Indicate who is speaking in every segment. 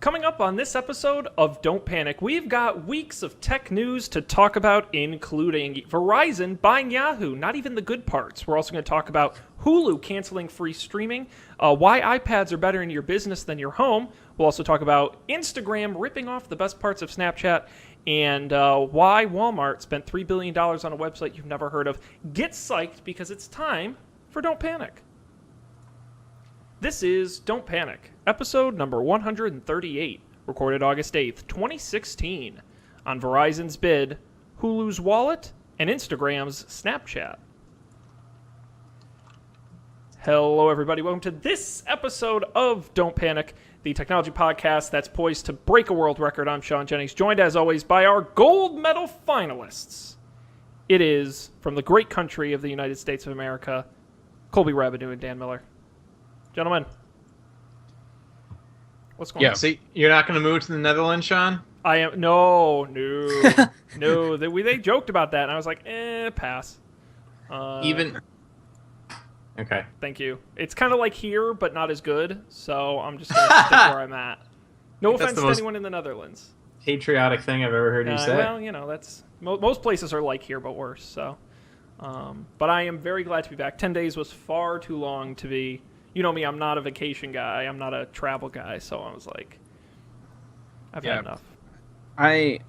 Speaker 1: Coming up on this episode of Don't Panic, we've got weeks of tech news to talk about, including Verizon buying Yahoo, not even the good parts. We're also going to talk about Hulu canceling free streaming, why iPads are better in your business than your home. We'll also talk about Instagram ripping off the best parts of Snapchat, and why Walmart spent $3 billion on a website you've never heard of. Get psyched, because it's time for Don't Panic. This is Don't Panic, episode number 138, recorded August 8th, 2016, on Verizon's bid, Hulu's wallet, and Instagram's Snapchat. Hello, everybody. Welcome to this episode of Don't Panic, the technology podcast that's poised to break a world record. I'm Sean Jennings, joined as always by our gold medal finalists. It is, from the great country of the United States of America, Colby Rabideau and Dan Miller. Gentlemen, what's going on?
Speaker 2: So you're not going to move to the Netherlands, Sean?
Speaker 1: I am. No. They joked about that, and I was like, pass.
Speaker 2: Okay.
Speaker 1: Thank you. It's kind of like here, but not as good, so I'm just going to stick where I'm at. No offense to anyone in the Netherlands.
Speaker 2: Patriotic thing I've ever heard you say.
Speaker 1: Well, you know, that's most places are like here, but worse. So, but I am very glad to be back. 10 days was far too long to be. You know me, I'm not a vacation guy. I'm not a travel guy. So I was like, I've had enough.
Speaker 3: I've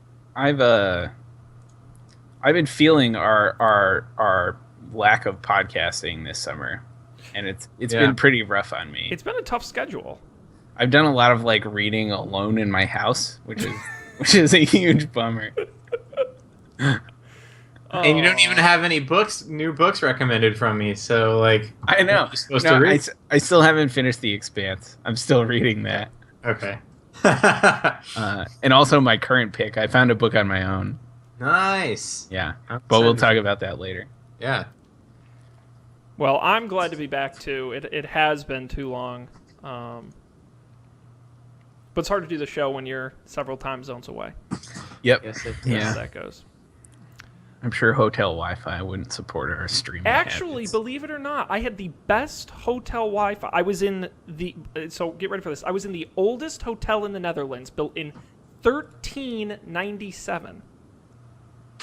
Speaker 3: been feeling our lack of podcasting this summer, and it's been pretty rough on me.
Speaker 1: It's been a tough schedule.
Speaker 3: I've done a lot of like reading alone in my house, which is a huge bummer.
Speaker 2: And you don't even have any new books recommended from me, so like
Speaker 3: I know.
Speaker 2: You're supposed to read.
Speaker 3: I still haven't finished The Expanse. I'm still reading that.
Speaker 2: Okay.
Speaker 3: And also my current pick, I found a book on my own.
Speaker 2: Nice.
Speaker 3: Yeah, but we'll talk about that later.
Speaker 2: Yeah.
Speaker 1: Well, I'm glad to be back too. It has been too long, but it's hard to do the show when you're several time zones away.
Speaker 3: Yep.
Speaker 2: Yes,
Speaker 3: yeah.
Speaker 1: How that goes.
Speaker 3: I'm sure hotel Wi-Fi wouldn't support our streaming.
Speaker 1: Actually,
Speaker 3: habits.
Speaker 1: believe it or not, I had the best hotel Wi-Fi. I was in so get ready for this. I was in the oldest hotel in the Netherlands, built in 1397,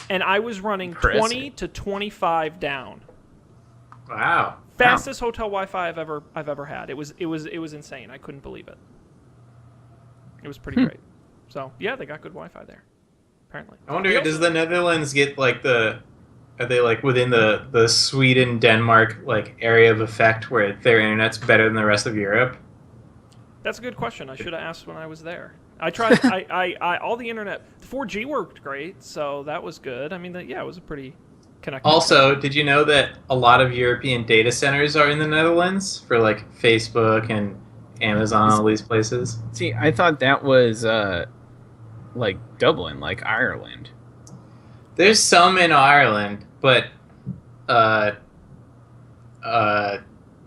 Speaker 1: and I was running 20 to 25 down.
Speaker 2: Wow.
Speaker 1: Fastest hotel Wi-Fi I've ever had. It was insane. I couldn't believe it. It was pretty great. So yeah, they got good Wi-Fi there. Apparently.
Speaker 2: I wonder, does the Netherlands get like are they like within the Sweden, Denmark like area of effect where their internet's better than the rest of Europe?
Speaker 1: That's a good question. I should have asked when I was there. I tried. I all the internet. 4G worked great, so that was good. I mean, it was a pretty connected.
Speaker 2: Also, did you know that a lot of European data centers are in the Netherlands for like Facebook and Amazon, all these places?
Speaker 3: See, I thought that was like Dublin, like Ireland.
Speaker 2: There's some in Ireland, but the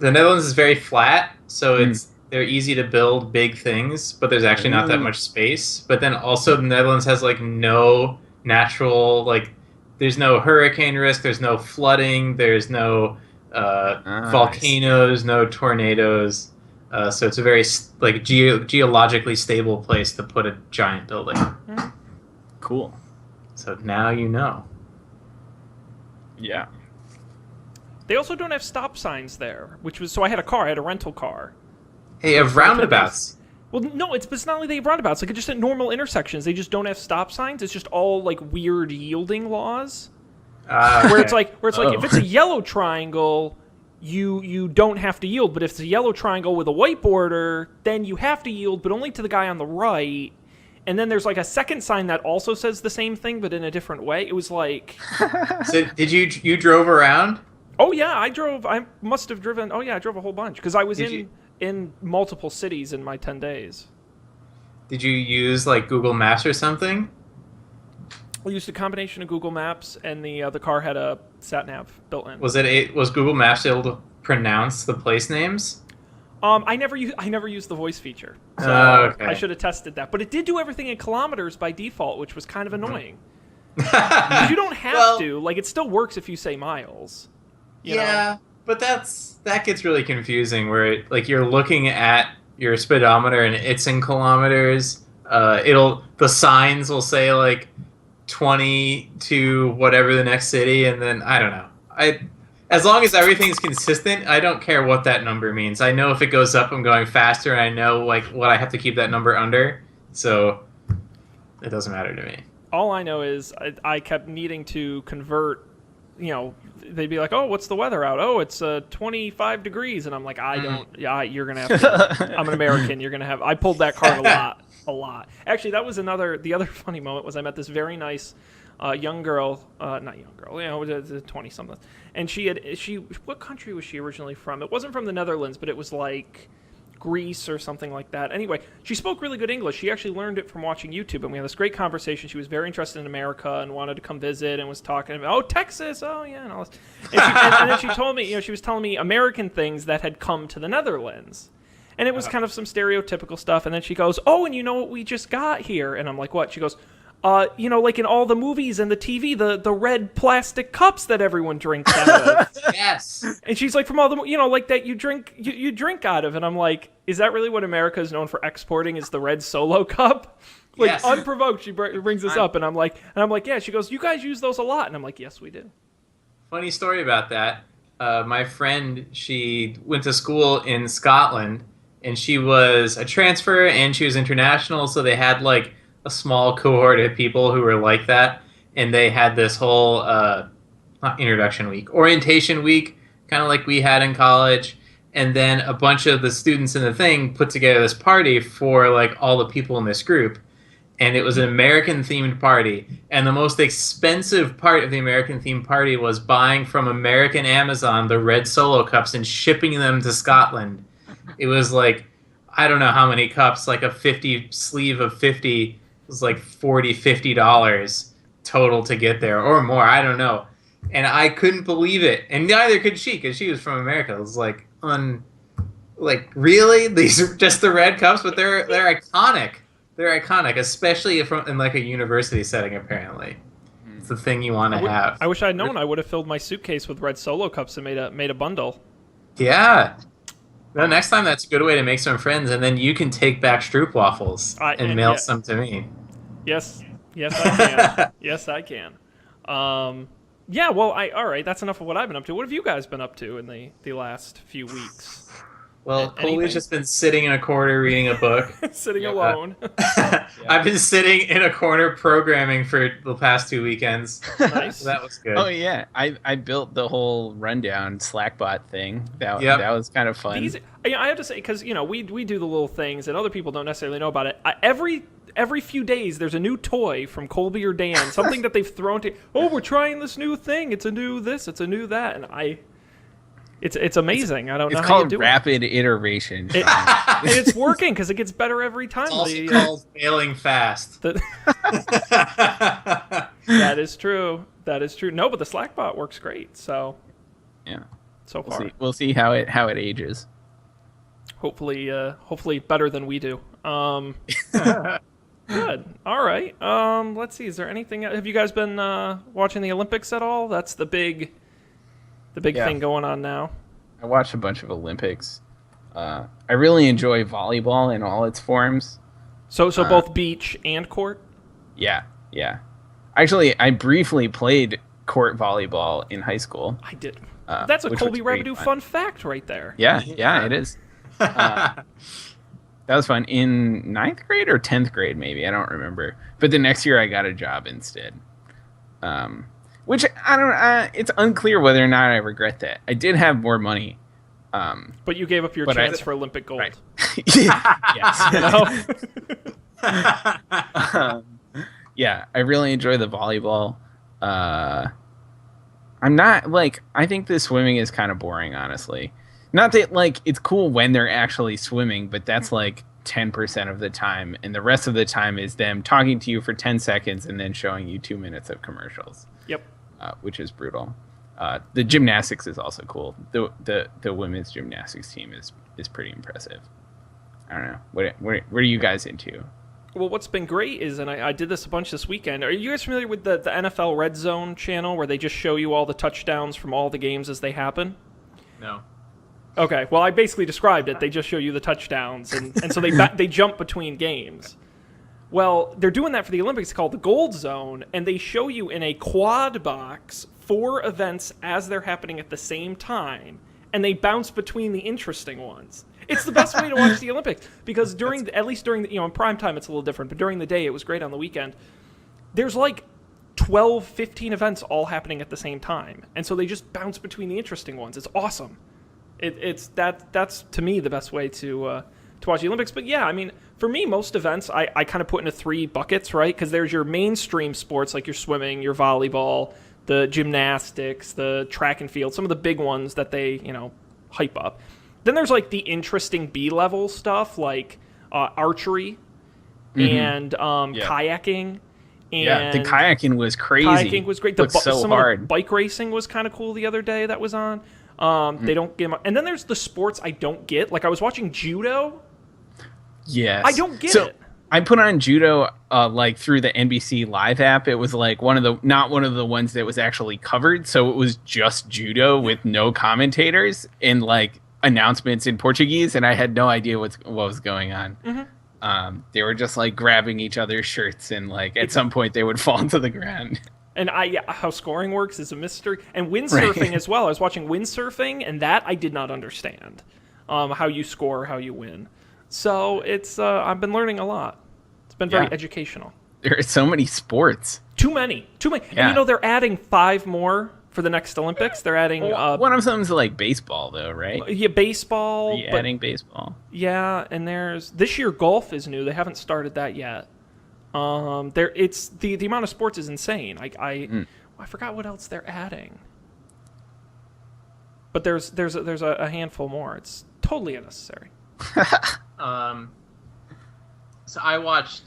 Speaker 2: Netherlands is very flat, so they're easy to build big things, but there's actually not that much space. But then also the Netherlands has like no natural, like there's no hurricane risk, there's no flooding, there's no volcanoes, no tornadoes. So it's a very like geologically stable place to put a giant building.
Speaker 3: Cool.
Speaker 2: So now you know.
Speaker 3: Yeah.
Speaker 1: They also don't have stop signs there, which was so I had a car. I had a rental car.
Speaker 2: Hey, of roundabouts.
Speaker 1: Well, no, it's not like they have roundabouts. Like just at normal intersections, they just don't have stop signs. It's just all like weird yielding laws.
Speaker 2: Okay.
Speaker 1: Where it's like if it's a yellow triangle, you don't have to yield, but if it's a yellow triangle with a white border, then you have to yield, but only to the guy on the right. And then there's like a second sign that also says the same thing, but in a different way. It was like.
Speaker 2: So did you drove around?
Speaker 1: Oh yeah, I drove. I must have driven. Oh yeah, I drove a whole bunch because I was in multiple cities in my 10 days.
Speaker 2: Did you use like Google Maps or something?
Speaker 1: We used a combination of Google Maps, and the car had a sat nav built in.
Speaker 2: Was Google Maps able to pronounce the place names?
Speaker 1: I never used the voice feature, so
Speaker 2: okay.
Speaker 1: I should have tested that. But it did do everything in kilometers by default, which was kind of annoying. You don't have to. Like, it still works if you say miles. You know?
Speaker 2: But that gets really confusing. Where like you're looking at your speedometer and it's in kilometers. The signs will say like 20 to whatever the next city, and then I don't know. As long as everything's consistent, I don't care what that number means. I know if it goes up, I'm going faster, and I know like what I have to keep that number under. So it doesn't matter to me.
Speaker 1: All I know is I kept needing to convert. They'd be like, "Oh, what's the weather out? Oh, it's 25 degrees," and I'm like, "I don't. Yeah, you're gonna have to. I'm an American. You're gonna have." I pulled that card a lot. Actually, that was the other funny moment was I met this very nice young girl, not young girl, 20-something, and what country was she originally from? It wasn't from the Netherlands, but it was like Greece or something like that. Anyway, she spoke really good English. She actually learned it from watching YouTube, and we had this great conversation. She was very interested in America and wanted to come visit and was talking about, oh, Texas, oh, yeah, and all this. And then she told me, she was telling me American things that had come to the Netherlands. And it was kind of some stereotypical stuff. And then she goes, oh, and you know what we just got here? And I'm like, what? She goes, like in all the movies and the TV, the red plastic cups that everyone drinks out of.
Speaker 2: Yes.
Speaker 1: And she's like, from all the, like that you drink out of. And I'm like, is that really what America is known for exporting? Is the red Solo cup? Like yes. Unprovoked, she brings this up, and I'm like, yeah. She goes, you guys use those a lot, and I'm like, yes, we do.
Speaker 2: Funny story about that. My friend, she went to school in Scotland, and she was a transfer, and she was international, so they had like a small cohort of people who were like that, and they had this whole not introduction week, orientation week, kind of like we had in college, and then a bunch of the students in the thing put together this party for like all the people in this group, and it was an American themed party, and the most expensive part of the American themed party was buying from American Amazon the red Solo cups and shipping them to Scotland. It was like, I don't know how many cups, like a 50 sleeve of 50 was like $50 total to get there, or more, I don't know. And I couldn't believe it, and neither could she, because she was from America. It was like, really? These are just the red cups? But they're iconic. They're iconic, especially in like a university setting, apparently. It's the thing you want to have.
Speaker 1: I wish I'd known. I would have filled my suitcase with red Solo cups and made a bundle.
Speaker 2: Yeah. No, next time that's a good way to make some friends, and then you can take back Stroop waffles and mail some to me.
Speaker 1: Yes, I can. Yes, I can. Yeah, well, all right, that's enough of what I've been up to. What have you guys been up to in the last few weeks?
Speaker 2: Well, Coley's just been sitting in a corner reading a book.
Speaker 1: Sitting alone.
Speaker 2: I've been sitting in a corner programming for the past 2 weekends.
Speaker 1: Nice.
Speaker 2: So that was good.
Speaker 3: Oh, yeah. I built the whole Rundown Slackbot thing. That was kind of fun.
Speaker 1: I have to say, because, we do the little things, and other people don't necessarily know about it. Every few days, there's a new toy from Colby or Dan, something that they've thrown to, oh, we're trying this new thing. It's a new this, it's a new that. And It's amazing. I don't know how you do it.
Speaker 3: It's called rapid iteration.
Speaker 1: And it's working because it gets better every time.
Speaker 2: It's also called failing fast.
Speaker 1: That is true. No, but the Slackbot works great. So
Speaker 3: yeah,
Speaker 1: so far
Speaker 3: we'll see how it ages.
Speaker 1: Hopefully better than we do. Good. All right. Let's see. Is there anything? Have you guys been watching the Olympics at all? That's the big thing going on now.
Speaker 3: I watched a bunch of Olympics. I really enjoy volleyball in all its forms.
Speaker 1: So both beach and court?
Speaker 3: Yeah. Actually, I briefly played court volleyball in high school.
Speaker 1: I did. That's a Colby Rabideau fun fact right there.
Speaker 3: Yeah, it is. That was fun. In 9th grade or 10th grade, maybe. I don't remember. But the next year, I got a job instead. Which, I don't it's unclear whether or not I regret that. I did have more money.
Speaker 1: But you gave up your chance for Olympic gold.
Speaker 3: Right. Yes. Yeah, I really enjoy the volleyball. I'm not, I think the swimming is kind of boring, honestly. Not that, it's cool when they're actually swimming, but that's, 10% of the time. And the rest of the time is them talking to you for 10 seconds and then showing you 2 minutes of commercials.
Speaker 1: Yep.
Speaker 3: Which is brutal. The gymnastics is also cool. The women's gymnastics team is pretty impressive. I don't know. What are you guys into?
Speaker 1: Well, what's been great is, and I did this a bunch this weekend. Are you guys familiar with the NFL Redzone channel where they just show you all the touchdowns from all the games as they happen?
Speaker 2: No.
Speaker 1: Okay, well, I basically described it. They just show you the touchdowns, and so they jump between games. Well, they're doing that for the Olympics called the Gold Zone, and they show you in a quad box 4 events as they're happening at the same time, and they bounce between the interesting ones. It's the best way to watch the Olympics, because at least during in prime time it's a little different, but during the day it was great on the weekend. There's like 12, 15 events all happening at the same time, and so they just bounce between the interesting ones. It's awesome. That's to me the best way to watch the Olympics. But yeah, I mean, for me, most events I kind of put into 3 buckets, right? Because there's your mainstream sports like your swimming, your volleyball, the gymnastics, the track and field, some of the big ones that they hype up. Then there's like the interesting B-level stuff like archery and kayaking. And
Speaker 3: the kayaking was crazy.
Speaker 1: Kayaking was great.
Speaker 3: So hard.
Speaker 1: Bike racing was kind of cool the other day that was on. They don't get and then there's the sports I don't get. Like I was watching judo.
Speaker 3: Yes.
Speaker 1: I don't get it.
Speaker 3: I put on judo like through the NBC Live app. It was like not one of the ones that was actually covered. So it was just judo with no commentators and like announcements in Portuguese, and I had no idea what was going on. They were just like grabbing each other's shirts, and like at some point they would fall to the ground. And
Speaker 1: how scoring works is a mystery. And windsurfing as well. I was watching windsurfing, and that I did not understand. How you score, how you win. So it's I've been learning a lot. It's been very educational.
Speaker 3: There are so many sports.
Speaker 1: Too many. Yeah. And they're adding 5 more for the next Olympics. They're adding
Speaker 3: one of them's like baseball though, right?
Speaker 1: Yeah, baseball.
Speaker 3: Adding baseball.
Speaker 1: Yeah, and there's this year golf is new. They haven't started that yet. It's the amount of sports is insane. I forgot what else they're adding. But there's a handful more. It's totally unnecessary.
Speaker 2: So I watched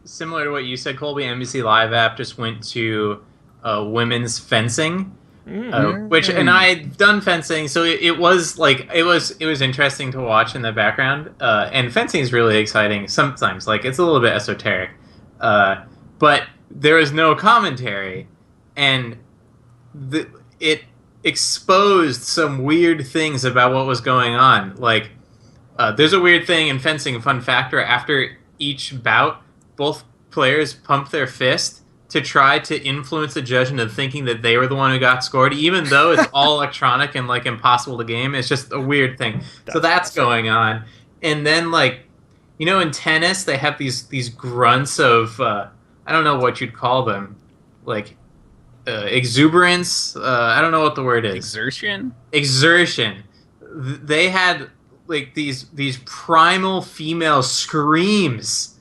Speaker 2: similar to what you said, Colby. NBC Live app just went to women's fencing, and I'd done fencing, so it was interesting to watch in the background. And fencing is really exciting sometimes. Like it's a little bit esoteric, but there was no commentary, and it exposed some weird things about what was going on. Like there's a weird thing in fencing. Fun factor: after each bout, both players pump their fist to try to influence the judge into thinking that they were the one who got scored, even though it's all electronic and like impossible to game. It's just a weird thing. That's awesome. Going on. And then in tennis they have these grunts of I don't know what you'd call them, like exuberance. I don't know what the word is. Exertion. They had like these primal female screams.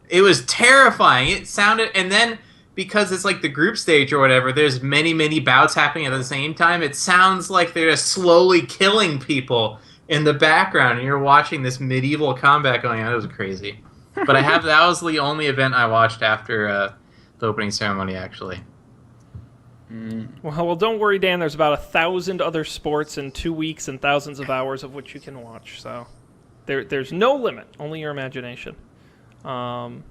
Speaker 2: It was terrifying. It sounded, and then because it's like the group stage or whatever, there's many bouts happening at the same time. It sounds like they're just slowly killing people in the background, and you're watching this medieval combat going on. It was crazy. But that was the only event I watched after the opening ceremony, actually.
Speaker 1: Well, don't worry, Dan. There's about 1,000 other sports in 2 weeks and thousands of hours of which you can watch. So there's no limit, only your imagination. Good.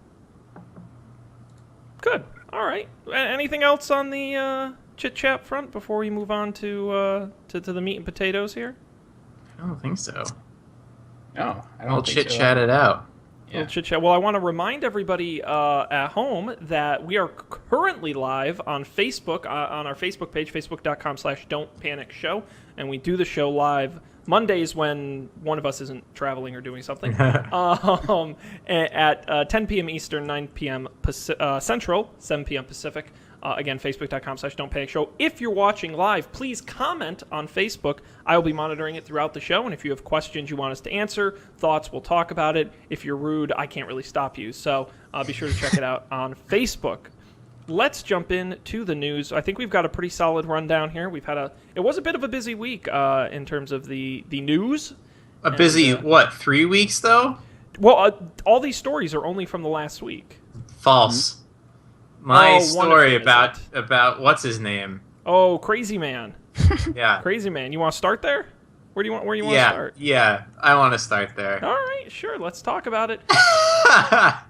Speaker 1: All right. Anything else on the chit chat front before we move on to the meat and potatoes here?
Speaker 2: I don't think so.
Speaker 3: No, I don't.
Speaker 2: We'll chit chat it out.
Speaker 1: Yeah. Well, I want to remind everybody at home that we are currently live on Facebook, on our Facebook page, facebook.com/don'tpanicshow, and we do the show live Mondays when one of us isn't traveling or doing something, at 10 p.m. Eastern, 9 p.m. Central, 7 p.m. Pacific. Again, facebook.com/don'tpanicshow. If you're watching live, please comment on Facebook. I will be monitoring it throughout the show, and if you have questions you want us to answer, thoughts, we'll talk about it. If you're rude, I can't really stop you, so be sure to check it out on Facebook. Let's jump into the news. I think we've got a pretty solid rundown here. It was a bit of a busy week in terms of the news.
Speaker 2: Busy, 3 weeks, though?
Speaker 1: Well, all these stories are only from the last week.
Speaker 2: False. My story about what's his name?
Speaker 1: Oh, Crazy Man.
Speaker 2: Yeah.
Speaker 1: Crazy Man. You want to start there? Where do you want to start?
Speaker 2: Yeah, I want to start there.
Speaker 1: All right, sure. Let's talk about it.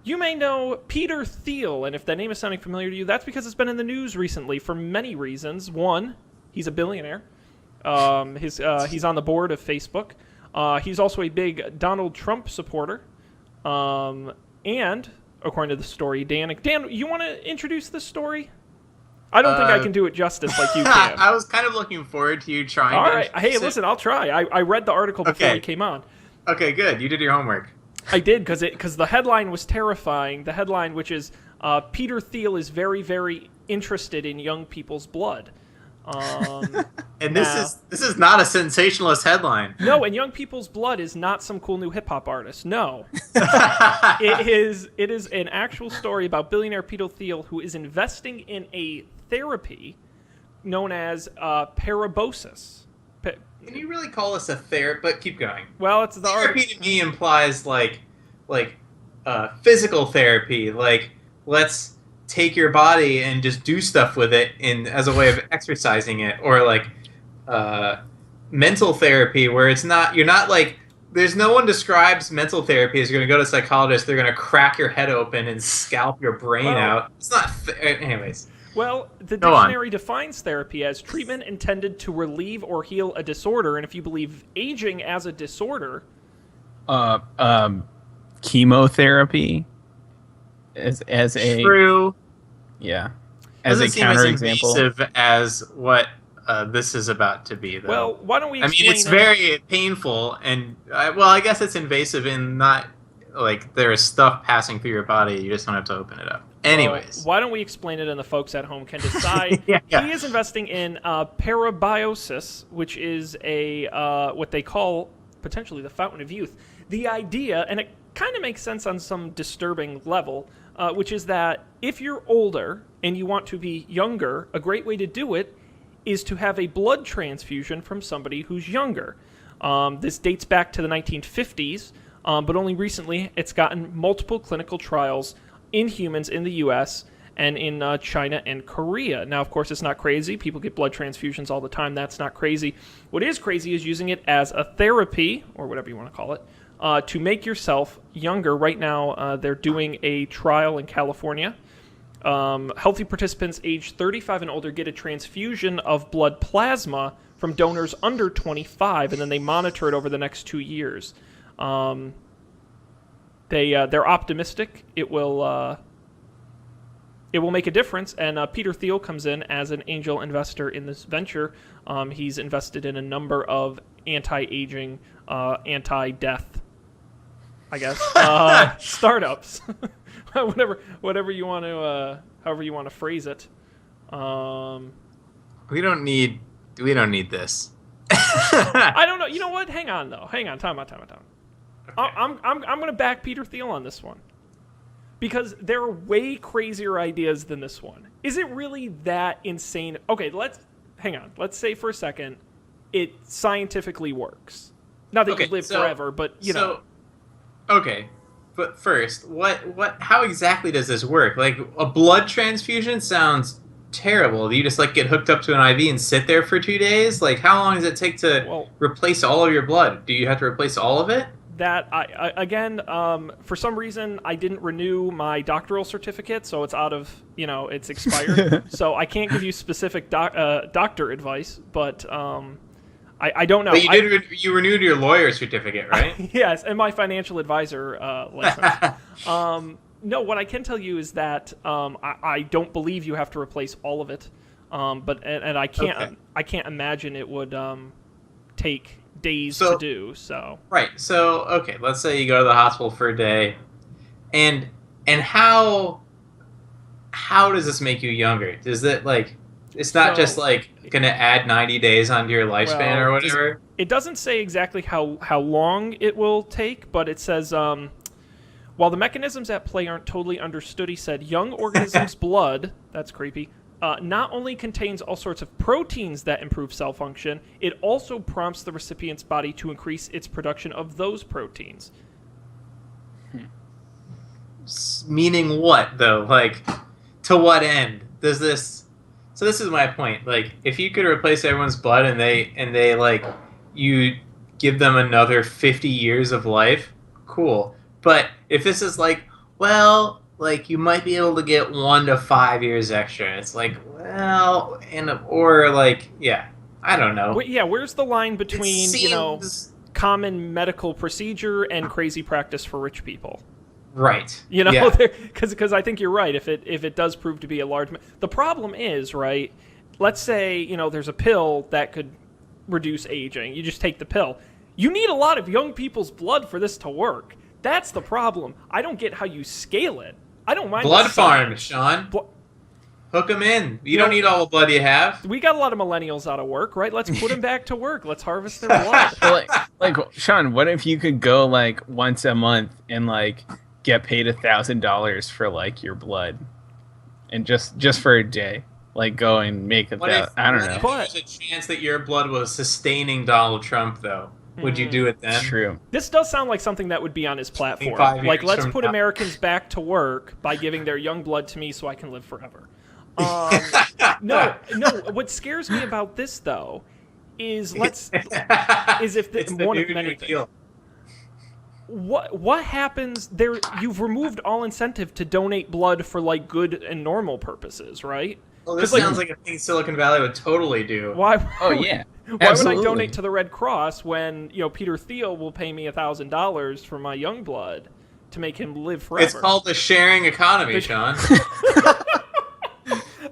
Speaker 1: You may know Peter Thiel, and if that name is sounding familiar to you, that's because it's been in the news recently for many reasons. One, he's a billionaire. He's on the board of Facebook. He's also a big Donald Trump supporter. And according to the story, Dan, you want to introduce this story? I don't think I can do it justice like you can.
Speaker 2: I was kind of looking forward to you trying.
Speaker 1: All right. Hey, listen, I'll try. I read the article before we came on.
Speaker 2: Okay, good. You did your homework.
Speaker 1: I did, because the headline was terrifying. The headline, which is Peter Thiel is very, very interested in young people's blood.
Speaker 2: And this is not a sensationalist headline.
Speaker 1: No, and Young People's Blood is not some cool new hip hop artist. No, it is an actual story about billionaire Peter Thiel, who is investing in a therapy known as parabosis.
Speaker 2: Can you really call this a therapy? But keep going.
Speaker 1: Well, it's the
Speaker 2: therapy to me implies like physical therapy. Like, let's take your body and just do stuff with it as a way of exercising it, or like mental therapy, where it's not, you're not like, there's no one describes mental therapy as you're going to go to a psychologist, they're going to crack your head open and scalp your brain out. It's not anyways.
Speaker 1: Well, the dictionary defines therapy as treatment intended to relieve or heal a disorder, and if you believe aging as a disorder,
Speaker 3: chemotherapy as a
Speaker 2: true.
Speaker 3: Yeah. As
Speaker 2: doesn't
Speaker 3: a counterexample.
Speaker 2: Seem as invasive as what this is about to be, though.
Speaker 1: Well, why don't we explain
Speaker 2: it's very painful, and I guess it's invasive in not, like, there is stuff passing through your body, you just don't have to open it up. Anyways.
Speaker 1: Why don't we explain it and the folks at home can decide.
Speaker 2: Yeah.
Speaker 1: He is investing in parabiosis, which is a what they call potentially the fountain of youth. The idea, and it kind of makes sense on some disturbing level, which is that if you're older and you want to be younger, a great way to do it is to have a blood transfusion from somebody who's younger. This dates back to the 1950s, but only recently it's gotten multiple clinical trials in humans in the U.S. and in China and Korea. Now, of course, it's not crazy. People get blood transfusions all the time. That's not crazy. What is crazy is using it as a therapy, or whatever you want to call it, to make yourself younger. Right now, they're doing a trial in California. Healthy participants aged 35 and older get a transfusion of blood plasma from donors under 25, and then they monitor it over the next 2 years. They're optimistic it will make a difference, and Peter Thiel comes in as an angel investor in this venture. He's invested in a number of anti-aging, anti-death, I guess, startups, whatever you want to, however you want to phrase it.
Speaker 2: We don't need this.
Speaker 1: I don't know. You know what? Hang on. Time out. Okay. I'm going to back Peter Thiel on this one, because there are way crazier ideas than this one. Is it really that insane? Okay, hang on. Let's say for a second it scientifically works. Not that you live forever, but you know.
Speaker 2: Okay, but first, how exactly does this work? Like, a blood transfusion sounds terrible. Do you just like get hooked up to an IV and sit there for 2 days? Like, how long does it take to replace all of your blood? Do you have to replace all of it?
Speaker 1: That again, for some reason, I didn't renew my doctoral certificate, so it's out of, it's expired. So I can't give you specific doctor advice, but I don't know.
Speaker 2: But you renewed your lawyer certificate, right?
Speaker 1: Yes, and my financial advisor license. No, what I can tell you is that I don't believe you have to replace all of it, but I can't imagine it would take days to do. So
Speaker 2: right. So okay, let's say you go to the hospital for a day, and how does this make you younger? Does it it's not just going to add 90 days onto your lifespan or whatever?
Speaker 1: It doesn't say exactly how long it will take, but it says while the mechanisms at play aren't totally understood, he said, young organisms' blood, that's creepy, not only contains all sorts of proteins that improve cell function, it also prompts the recipient's body to increase its production of those proteins.
Speaker 2: Meaning what, though? To what end? Does this... So this is my point. If you could replace everyone's blood and you give them another 50 years of life, cool. But if this is you might be able to get 1 to 5 years extra. It's yeah. I don't know.
Speaker 1: Where's the line between,
Speaker 2: seems...
Speaker 1: common medical procedure and crazy practice for rich people?
Speaker 2: Right.
Speaker 1: Because I think you're right. If it does prove to be a large... The problem is, right, let's say, there's a pill that could reduce aging. You just take the pill. You need a lot of young people's blood for this to work. That's the problem. I don't get how you scale it. I don't mind...
Speaker 2: Blood farm, Sean. Hook them in. You don't need all the blood you have.
Speaker 1: We got a lot of millennials out of work, right? Let's put them back to work. Let's harvest their blood.
Speaker 3: like, Sean, what if you could go like once a month and like get paid $1,000 for like your blood, and just for a day, like go and make I don't know.
Speaker 2: There's a chance that your blood was sustaining Donald Trump, though. Would you do it then?
Speaker 3: True.
Speaker 1: This does sound like something that would be on his platform. Like, let's put Americans back to work by giving their young blood to me so I can live forever. No. What scares me about this though is if one of many things. What happens there? You've removed all incentive to donate blood for like good and normal purposes, right?
Speaker 2: Well, this sounds like a thing Silicon Valley would totally do.
Speaker 1: Why?
Speaker 3: Oh yeah.
Speaker 1: Why would I donate to the Red Cross when Peter Thiel will pay me $1,000 for my young blood to make him live forever?
Speaker 2: It's called the sharing economy, Sean.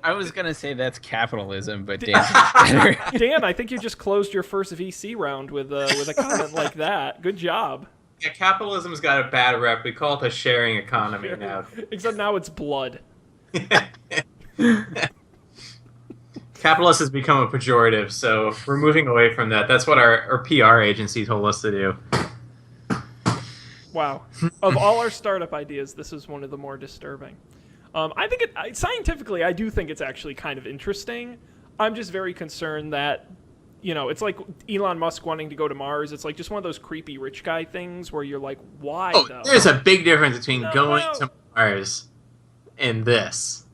Speaker 3: I was gonna say that's capitalism, but Dan, better.
Speaker 1: Dan, I think you just closed your first VC round with a comment like that. Good job.
Speaker 2: Yeah, capitalism's got a bad rep. We call it a sharing economy now.
Speaker 1: Except now it's blood.
Speaker 2: Capitalist has become a pejorative, so we're moving away from that. That's what our PR agency told us to do.
Speaker 1: Wow. Of all our startup ideas, this is one of the more disturbing. I think scientifically, I do think it's actually kind of interesting. I'm just very concerned that, it's like Elon Musk wanting to go to Mars. It's like just one of those creepy rich guy things where you're like, why, though?
Speaker 2: There's a big difference between going to Mars and this.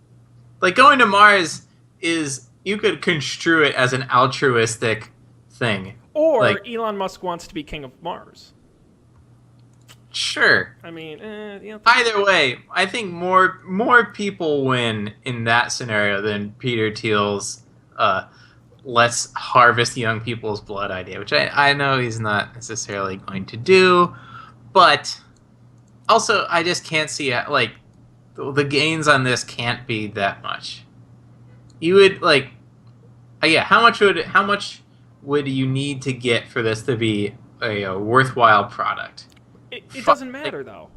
Speaker 2: Like, going to Mars is, you could construe it as an altruistic thing.
Speaker 1: Or Elon Musk wants to be king of Mars.
Speaker 2: Sure.
Speaker 1: I mean,
Speaker 2: either way, I think more people win in that scenario than Peter Thiel's let's harvest young people's blood idea, which I know he's not necessarily going to do, but also I just can't see like the gains on this can't be that much. You would how much would you need to get for this to be a worthwhile product?
Speaker 1: It doesn't matter, though.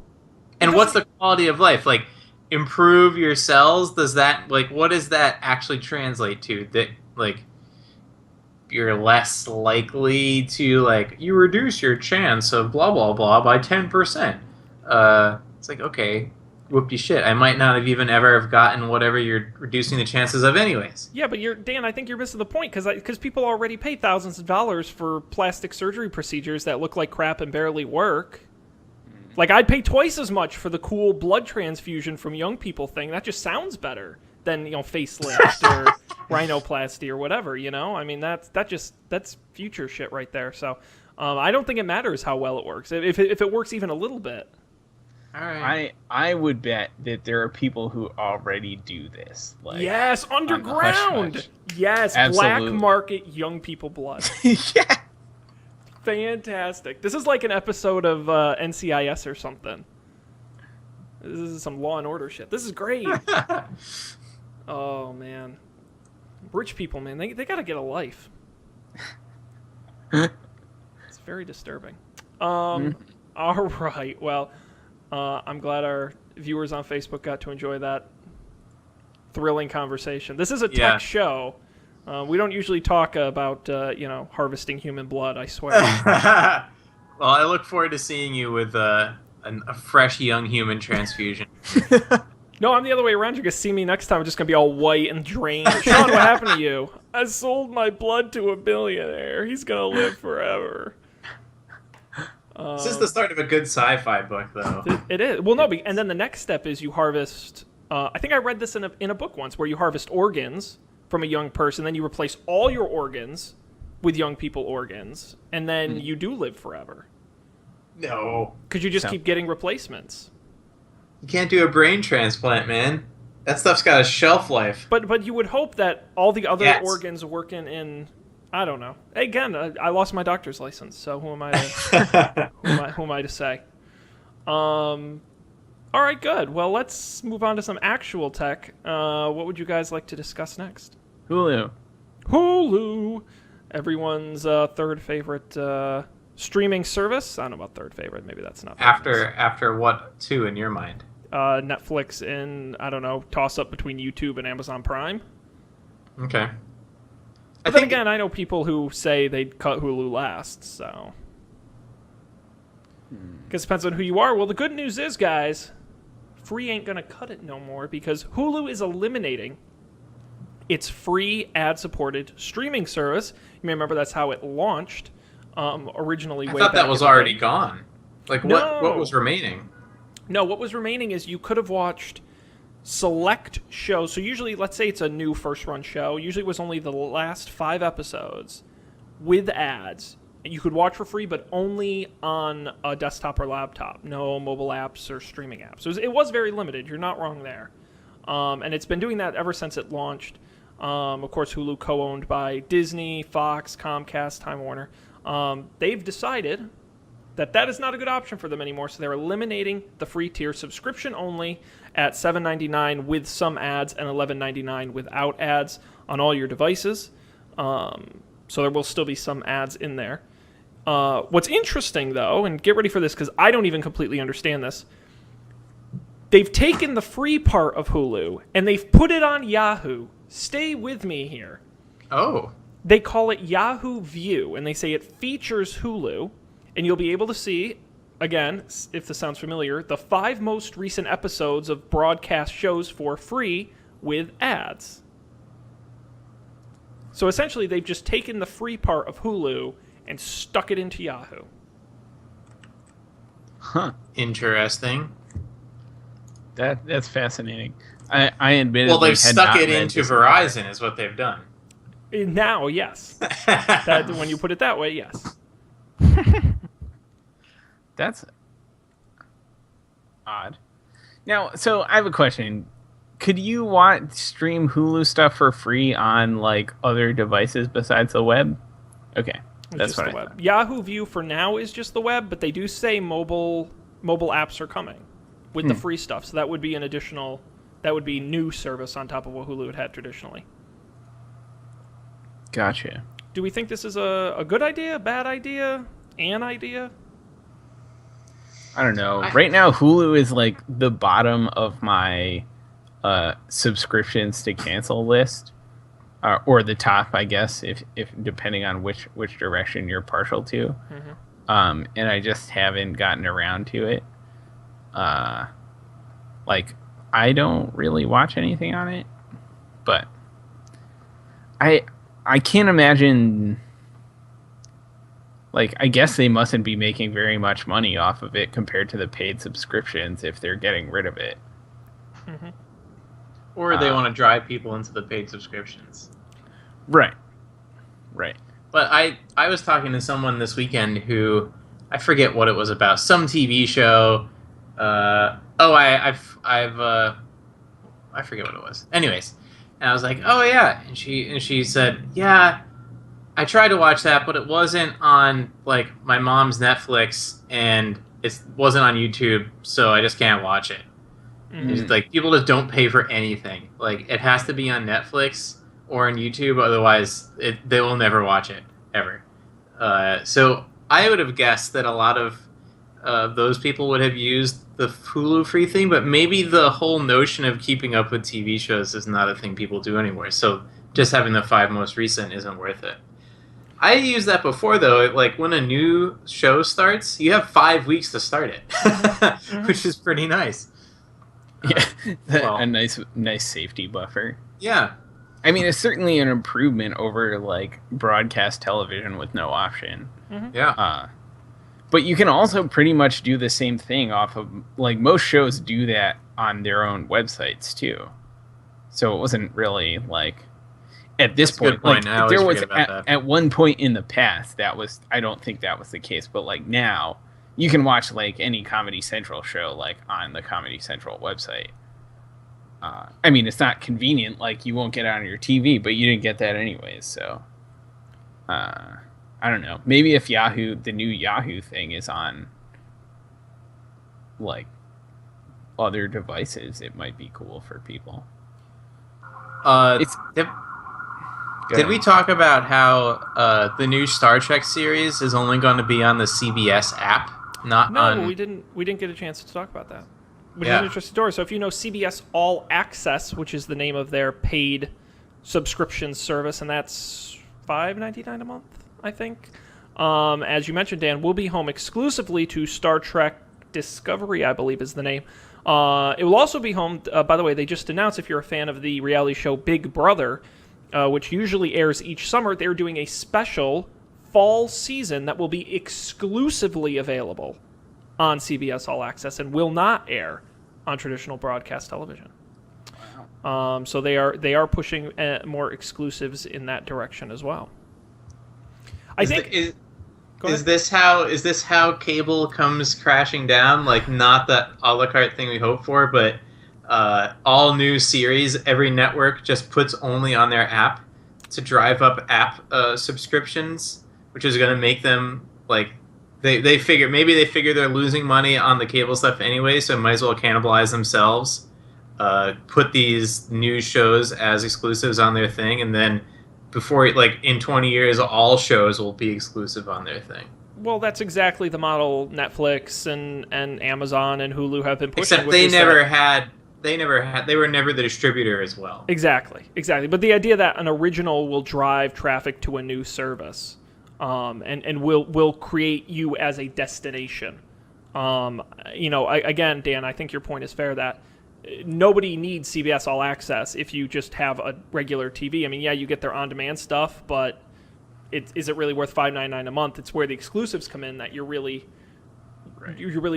Speaker 2: And what's the quality of life? Like, improve your cells? Does that, what does that actually translate to? That, you're less likely to, you reduce your chance of blah, blah, blah by 10%. It's like, okay, whoopty shit. I might not have even ever have gotten whatever you're reducing the chances of anyways.
Speaker 1: Yeah, but Dan, I think you're missing the point, because people already pay thousands of dollars for plastic surgery procedures that look like crap and barely work. Like, I'd pay twice as much for the cool blood transfusion from young people thing. That just sounds better than, facelift or rhinoplasty or whatever, I mean, that's future shit right there. So I don't think it matters how well it works. If it works even a little bit.
Speaker 2: All right.
Speaker 3: I would bet that there are people who already do this.
Speaker 1: Yes, underground. Yes,
Speaker 3: absolutely.
Speaker 1: Black market young people blood.
Speaker 3: Yeah.
Speaker 1: Fantastic. This is like an episode of NCIS or something. This is some Law and Order shit. This is great. Oh, man. Rich people, man, they got to get a life. It's very disturbing. All right. Well, I'm glad our viewers on Facebook got to enjoy that thrilling conversation. This is a tech show. We don't usually talk about, harvesting human blood, I swear.
Speaker 2: Well, I look forward to seeing you with a fresh young human transfusion.
Speaker 1: No, I'm the other way around. You're going to see me next time. I'm just going to be all white and drained. Sean, what happened to you? I sold my blood to a billionaire. He's going to live forever.
Speaker 2: This is the start of a good sci-fi book, though.
Speaker 1: It is. Well, no, and then the next step is you harvest... I think I read this in a book once, where you harvest organs from a young person, then you replace all your organs with young people organs, and then you do live forever.
Speaker 2: No.
Speaker 1: Because you just keep getting replacements.
Speaker 2: You can't do a brain transplant, man. That stuff's got a shelf life.
Speaker 1: But you would hope that all the other organs working in I don't know. Again, I lost my doctor's license, so who am I to who am I to say? All right, good. Well, let's move on to some actual tech. What would you guys like to discuss next?
Speaker 3: Hulu.
Speaker 1: Hulu, everyone's third favorite streaming service. I don't know about third favorite. Maybe that's not
Speaker 2: After what two in your mind?
Speaker 1: Netflix and I don't know, toss up between YouTube and Amazon Prime.
Speaker 2: Okay.
Speaker 1: But then again, I know people who say they'd cut Hulu last, so. Because it depends on who you are. Well, the good news is, guys, free ain't going to cut it no more because Hulu is eliminating its free ad-supported streaming service. You may remember that's how it launched originally.
Speaker 2: I thought that was already gone. Like,
Speaker 1: No.
Speaker 2: what was remaining?
Speaker 1: No, what was remaining is you could have watched select shows. So usually, let's say it's a new first-run show. Usually it was only the last 5 episodes with ads. You could watch for free, but only on a desktop or laptop. No mobile apps or streaming apps. So it was very limited. You're not wrong there. And it's been doing that ever since it launched. Of course, Hulu co-owned by Disney, Fox, Comcast, Time Warner. They've decided that is not a good option for them anymore, so they're eliminating the free tier, subscription only at $7.99 with some ads and $11.99 without ads on all your devices. So there will still be some ads in there. What's interesting, though, and get ready for this because I don't even completely understand this, they've taken the free part of Hulu and they've put it on Yahoo. Stay with me here.
Speaker 2: Oh.
Speaker 1: They call it Yahoo View, and they say it features Hulu, and you'll be able to see, again, if this sounds familiar, the 5 most recent episodes of broadcast shows for free with ads. So essentially, they've just taken the free part of Hulu and stuck it into Yahoo.
Speaker 3: Huh.
Speaker 2: Interesting.
Speaker 3: That's fascinating. I admit.
Speaker 2: Well, they've stuck it into Verizon, is what they've done.
Speaker 1: Now, yes. That, when you put it that way, yes.
Speaker 3: That's odd. Now, so I have a question. Could you stream Hulu stuff for free on like other devices besides the web? Okay, that's
Speaker 1: just
Speaker 3: what
Speaker 1: the
Speaker 3: I
Speaker 1: web.
Speaker 3: thought.
Speaker 1: Yahoo View for now is just the web, but they do say mobile apps are coming with the free stuff. So that would be new service on top of what Hulu had traditionally.
Speaker 3: Gotcha.
Speaker 1: Do we think this is a good idea, bad idea, an idea?
Speaker 3: I don't know. Right now, Hulu is like the bottom of my subscriptions to cancel list, or the top, I guess, if depending on which direction you're partial to. Mm-hmm. And I just haven't gotten around to it. Like, I don't really watch anything on it, but I can't imagine. Like, I guess they mustn't be making very much money off of it compared to the paid subscriptions if they're getting rid of it.
Speaker 1: Mm-hmm.
Speaker 2: Or they want to drive people into the paid subscriptions.
Speaker 3: Right.
Speaker 2: But I was talking to someone this weekend who, I forget what it was about, some TV show. I forget what it was. Anyways, and I was like, oh yeah, and she said, yeah, I tried to watch that, but it wasn't on like my mom's Netflix, and it wasn't on YouTube, so I just can't watch it. Mm-hmm. It's like people just don't pay for anything. Like it has to be on Netflix or on YouTube, otherwise they will never watch it ever. So I would have guessed that a lot of those people would have used the Hulu free thing, but maybe the whole notion of keeping up with TV shows is not a thing people do anymore. So just having the 5 most recent isn't worth it. I used that before, though. Like, when a new show starts, you have 5 weeks to start it, which is pretty nice.
Speaker 3: Yeah, a nice safety buffer.
Speaker 2: Yeah.
Speaker 3: I mean, it's certainly an improvement over, like, broadcast television with no option.
Speaker 1: Mm-hmm.
Speaker 2: Yeah.
Speaker 3: But you can also pretty much do the same thing off of, like, most shows do that on their own websites, too. So it wasn't really, like... At this point, like, there was at one point in the past I don't think that was the case, but like now you can watch like any Comedy Central show like on the Comedy Central website. I mean, it's not convenient, like you won't get it on your TV, but you didn't get that anyways. So I don't know. Maybe if the new Yahoo thing is on like other devices, it might be cool for people.
Speaker 2: Did we talk about how the new Star Trek series is only going to be on the CBS app?
Speaker 1: No, we didn't get a chance to talk about that. Which is an interesting story. So if you know CBS All Access, which is the name of their paid subscription service, and that's $5.99 a month, I think. As you mentioned, Dan, will be home exclusively to Star Trek Discovery, I believe is the name. It will also be home, by the way, they just announced, if you're a fan of the reality show Big Brother, which usually airs each summer, they're doing a special fall season that will be exclusively available on CBS All Access and will not air on traditional broadcast television. Wow. So they are pushing more exclusives in that direction as well.
Speaker 2: Is this how cable comes crashing down? Like, not that a la carte thing we hope for, but all new series, every network just puts only on their app to drive up app subscriptions, which is going to make them like they figure they're losing money on the cable stuff anyway, so might as well cannibalize themselves. Put these new shows as exclusives on their thing, and then before, like, in 20 years, all shows will be exclusive on their thing.
Speaker 1: Well, that's exactly the model Netflix and Amazon and Hulu have been pushing.
Speaker 2: Except they were never the distributor as well.
Speaker 1: Exactly. But the idea that an original will drive traffic to a new service, and will create you as a destination. Again, Dan, I think your point is fair that nobody needs CBS All Access if you just have a regular TV. I mean, yeah, you get their on-demand stuff, but is it really worth $5.99 a month? It's where the exclusives come in that you're really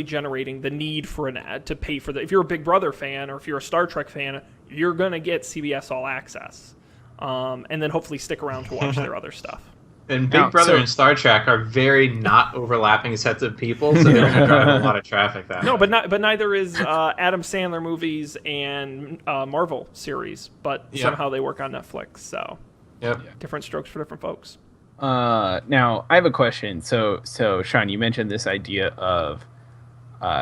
Speaker 1: generating the need for an ad to pay for the. If you're a Big Brother fan or if you're a Star Trek fan, you're gonna get CBS All Access, and then hopefully stick around to watch their other stuff.
Speaker 2: And Big Brother and Star Trek are very not overlapping sets of people, so they're going to drive a lot of traffic that way.
Speaker 1: No, but neither is Adam Sandler movies and Marvel series, but somehow they work on Netflix, so different strokes for different folks.
Speaker 3: Now, I have a question. So Sean, you mentioned this idea of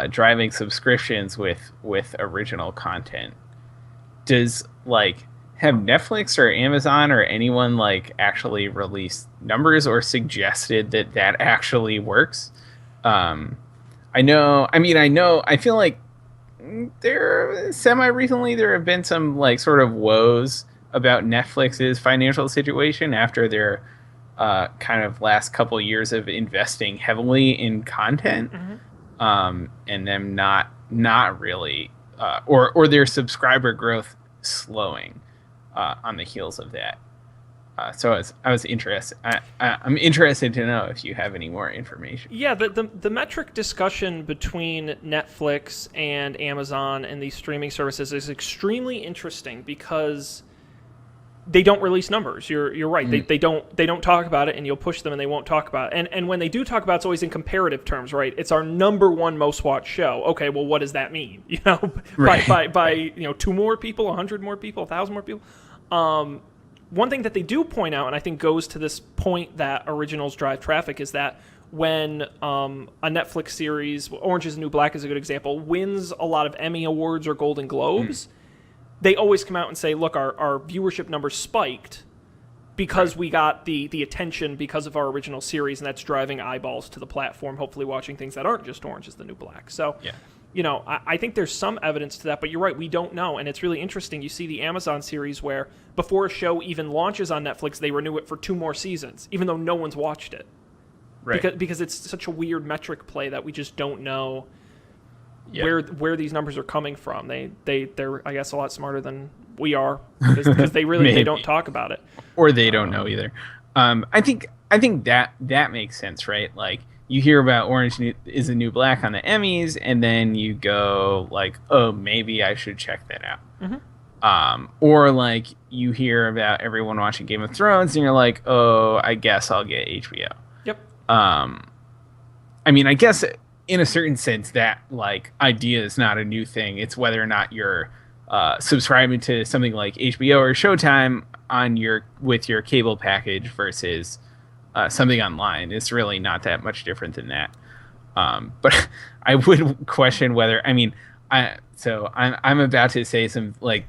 Speaker 3: driving subscriptions with original content. Does, have Netflix or Amazon or anyone actually released numbers or suggested that actually works? I feel like semi-recently there have been some sort of woes about Netflix's financial situation after their kind of last couple years of investing heavily in content, and them not really, or their subscriber growth slowing on the heels of that. So I was interested. I'm interested to know if you have any more information.
Speaker 1: Yeah, the metric discussion between Netflix and Amazon and these streaming services is extremely interesting because they don't release numbers. You're right. They don't talk about it, and you'll push them and they won't talk about it. And when they do talk about it, it's always in comparative terms, right? It's our number one most watched show. Okay, well, what does that mean? By 2 more people, 100 more people, 1,000 more people. One thing that they do point out, and I think goes to this point that originals drive traffic, is that when a Netflix series, Orange is the New Black is a good example, wins a lot of Emmy Awards or Golden Globes, they always come out and say, look, our viewership numbers spiked because we got the attention because of our original series, and that's driving eyeballs to the platform, hopefully watching things that aren't just Orange is the New Black. So, I think there's some evidence to that, but you're right, we don't know. And it's really interesting. You see the Amazon series where before a show even launches on Netflix, they renew it for 2 more seasons, even though no one's watched it. Right. Because it's such a weird metric play that we just don't know where these numbers are coming from. They're I guess a lot smarter than we are because they really they don't talk about it.
Speaker 3: Or they don't know either. I think that makes sense, right? You hear about Orange is the New Black on the Emmys, and then you go oh, maybe I should check that out. Or you hear about everyone watching Game of Thrones, and you're like, oh, I guess I'll get HBO.
Speaker 1: Yep.
Speaker 3: I guess in a certain sense that idea is not a new thing. It's whether or not you're subscribing to something like HBO or Showtime with your cable package versus something online. It's really not that much different than that. But I would question whether, I mean, I'm about to say some like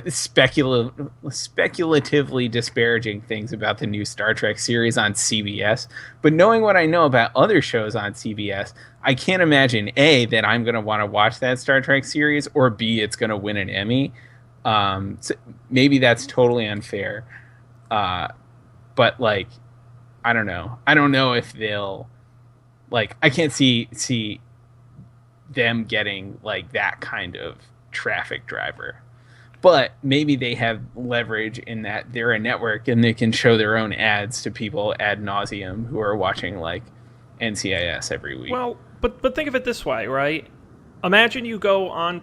Speaker 3: speculatively disparaging things about the new Star Trek series on CBS. But knowing what I know about other shows on CBS, I can't imagine A, that I'm going to want to watch that Star Trek series, or B, it's going to win an Emmy. So maybe that's totally unfair. But like, I don't know. I don't know if they'll like. I can't see them getting like that kind of traffic driver. But maybe they have leverage in that they're a network and they can show their own ads to people ad nauseum who are watching like NCIS every week.
Speaker 1: Well, but think of it this way, right? Imagine you go on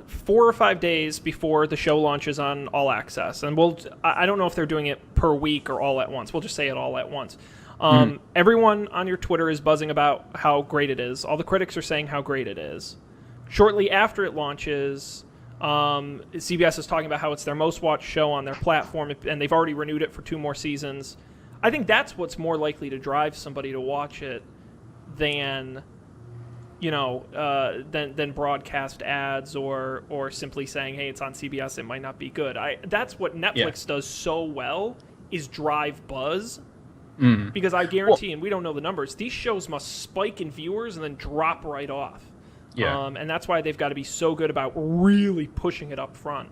Speaker 1: 4 or 5 days before the show launches on All Access, and I don't know if they're doing it per week or all at once. We'll just say it all at once. Everyone on your Twitter is buzzing about how great it is. All the critics are saying how great it is. Shortly after it launches, CBS is talking about how it's their most watched show on their platform, and they've already renewed it for 2 more seasons. I think that's what's more likely to drive somebody to watch it than than broadcast ads or simply saying, hey, it's on CBS, it might not be good. That's what Netflix does so well, is drive buzz. Because I guarantee, and we don't know the numbers, these shows must spike in viewers and then drop right off. Yeah. And that's why they've got to be so good about really pushing it up front.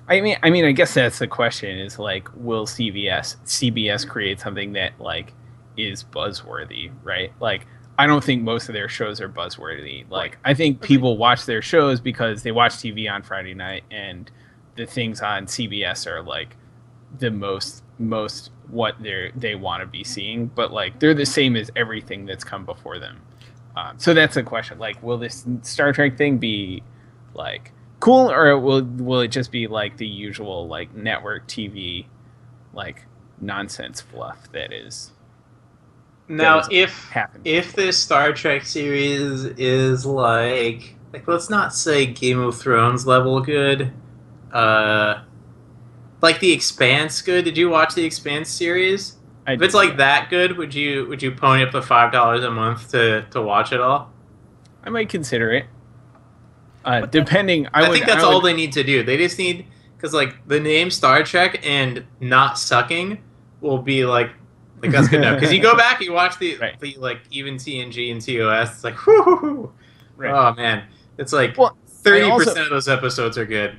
Speaker 3: I mean, I guess that's the question, is like, will CBS create something that like is buzzworthy, right? Like, I don't think most of their shows are buzzworthy. Like, I think people watch their shows because they watch TV on Friday night, and the things on CBS are like the most what they want to be seeing, but like they're the same as everything that's come before them. So that's the question. Like, will this Star Trek thing be like cool, or will it just be like the usual like network TV like nonsense fluff that is?
Speaker 2: Now, if this Star Trek series is like let's not say Game of Thrones level good, like The Expanse good. Did you watch The Expanse series? If it's like that good, would you pony up the $5 a month to watch it all?
Speaker 3: I might consider it. Depending,
Speaker 2: I think that's all they need to do. They just need, because like the name Star Trek and not sucking will be like that's good enough. Because you go back, you watch the like even TNG and TOS, it's like whoo, oh man, it's like 30% of those episodes are good.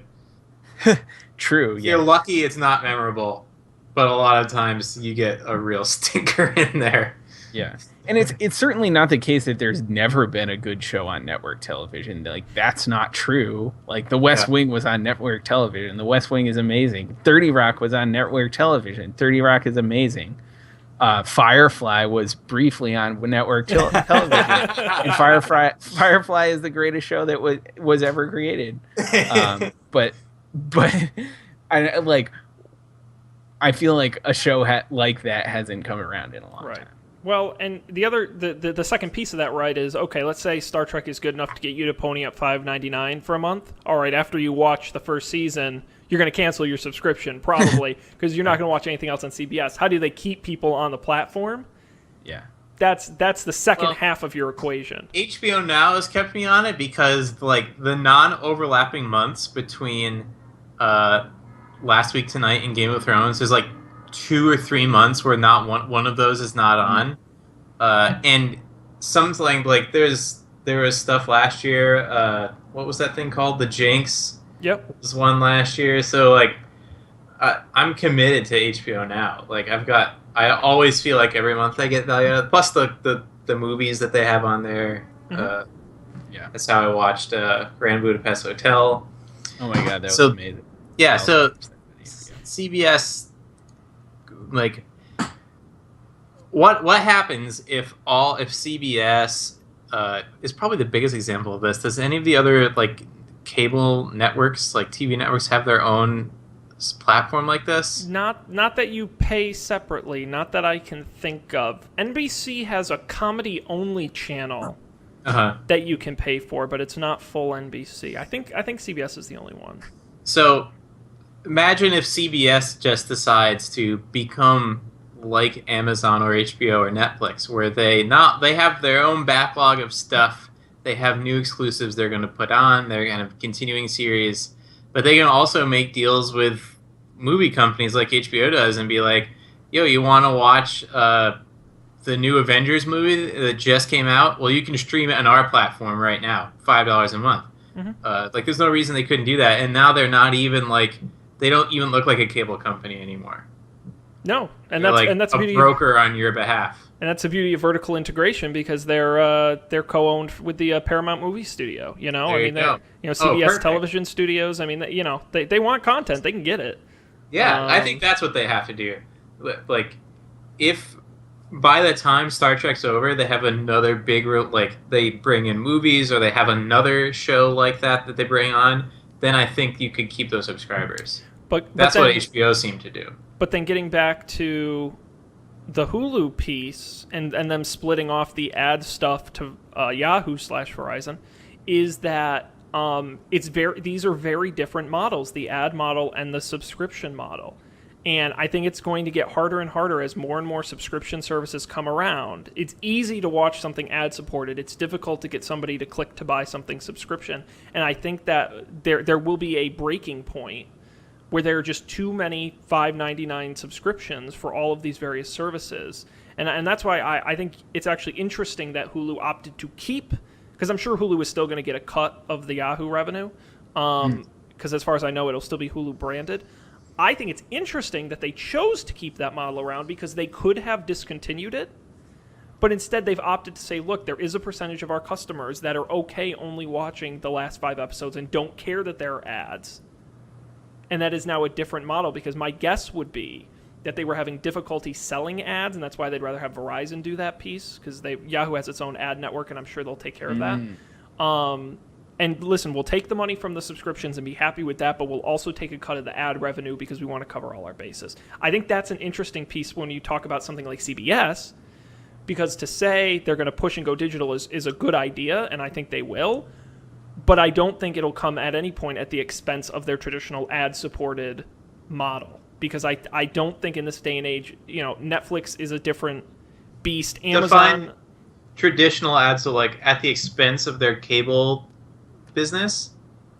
Speaker 3: True.
Speaker 2: If you're lucky, it's not memorable, but a lot of times you get a real stinker in there.
Speaker 3: Yeah, and it's certainly not the case that there's never been a good show on network television. Like, that's not true. Like, The West Wing was on network television. The West Wing is amazing. 30 Rock was on network television. 30 Rock is amazing. Firefly was briefly on network television, and Firefly is the greatest show that was ever created. But I feel like a show like that hasn't come around in a long time.
Speaker 1: Well, and the second piece of that, right, is, okay, let's say Star Trek is good enough to get you to pony up $5.99 for a month. All right, after you watch the first season, you're going to cancel your subscription, probably, because you're not going to watch anything else on CBS. How do they keep people on the platform?
Speaker 3: Yeah.
Speaker 1: That's the second half of your equation.
Speaker 2: HBO Now has kept me on it because like the non-overlapping months between Last Week Tonight and Game of Thrones, there's like 2 or 3 months where not one of those is not on. And something like there was stuff last year. What was that thing called? The Jinx.
Speaker 1: Yep.
Speaker 2: There was one last year. So like I'm committed to HBO Now. Like I always feel like every month I get value out of it. Plus the movies that they have on there. That's how I watched Grand Budapest Hotel.
Speaker 3: Oh my god, that was amazing.
Speaker 2: Yeah, so CBS, like, what happens if CBS is probably the biggest example of this? Does any of the other like cable networks, like TV networks, have their own platform like this?
Speaker 1: Not that you pay separately, not that I can think of. NBC has a comedy-only channel that you can pay for, but it's not full NBC. I think CBS is the only one.
Speaker 2: So imagine if CBS just decides to become like Amazon or HBO or Netflix, where they have their own backlog of stuff. They have new exclusives they're going to put on. They're going to continuing series, but they can also make deals with movie companies like HBO does and be like, "Yo, you want to watch the new Avengers movie that just came out? Well, you can stream it on our platform right now, $5 a month." Like, there's no reason they couldn't do that. And now they're not even like, they don't even look like a cable company anymore.
Speaker 1: No, and
Speaker 2: They're
Speaker 1: that's
Speaker 2: like
Speaker 1: and that's the
Speaker 2: a
Speaker 1: beauty.
Speaker 2: broker on your behalf.
Speaker 1: And that's the beauty of vertical integration because they're co-owned with the Paramount Movie Studio. You know,
Speaker 2: There you go.
Speaker 1: CBS
Speaker 2: perfect.
Speaker 1: Television Studios. I mean, they want content, they can get it.
Speaker 2: Yeah, I think that's what they have to do. Like, if by the time Star Trek's over, they have another big, like, they bring in movies or they have another show like that they bring on, then I think you could keep those subscribers.
Speaker 1: But
Speaker 2: That's
Speaker 1: then,
Speaker 2: what HBO seemed to do.
Speaker 1: But then getting back to the Hulu piece and them splitting off the ad stuff to Yahoo/Verizon is that these are very different models, the ad model and the subscription model. And I think it's going to get harder and harder as more and more subscription services come around. It's easy to watch something ad-supported. It's difficult to get somebody to click to buy something subscription. And I think that there will be a breaking point where there are just too many $5.99 subscriptions for all of these various services. And that's why I think it's actually interesting that Hulu opted to keep, because I'm sure Hulu is still going to get a cut of the Yahoo revenue, because as far as I know, it'll still be Hulu branded. I think it's interesting that they chose to keep that model around because they could have discontinued it, but instead they've opted to say, look, there is a percentage of our customers that are okay only watching the last 5 episodes and don't care that there are ads. And that is now a different model because my guess would be that they were having difficulty selling ads, and that's why they'd rather have Verizon do that piece because Yahoo has its own ad network, and I'm sure they'll take care of that. And listen, we'll take the money from the subscriptions and be happy with that, but we'll also take a cut of the ad revenue because we want to cover all our bases. I think that's an interesting piece when you talk about something like CBS, because to say they're going to push and go digital is a good idea, and I think they will. But I don't think it'll come at any point at the expense of their traditional ad-supported model. Because I don't think in this day and age, Netflix is a different beast. Amazon...
Speaker 2: Traditional ads, so like at the expense of their cable business?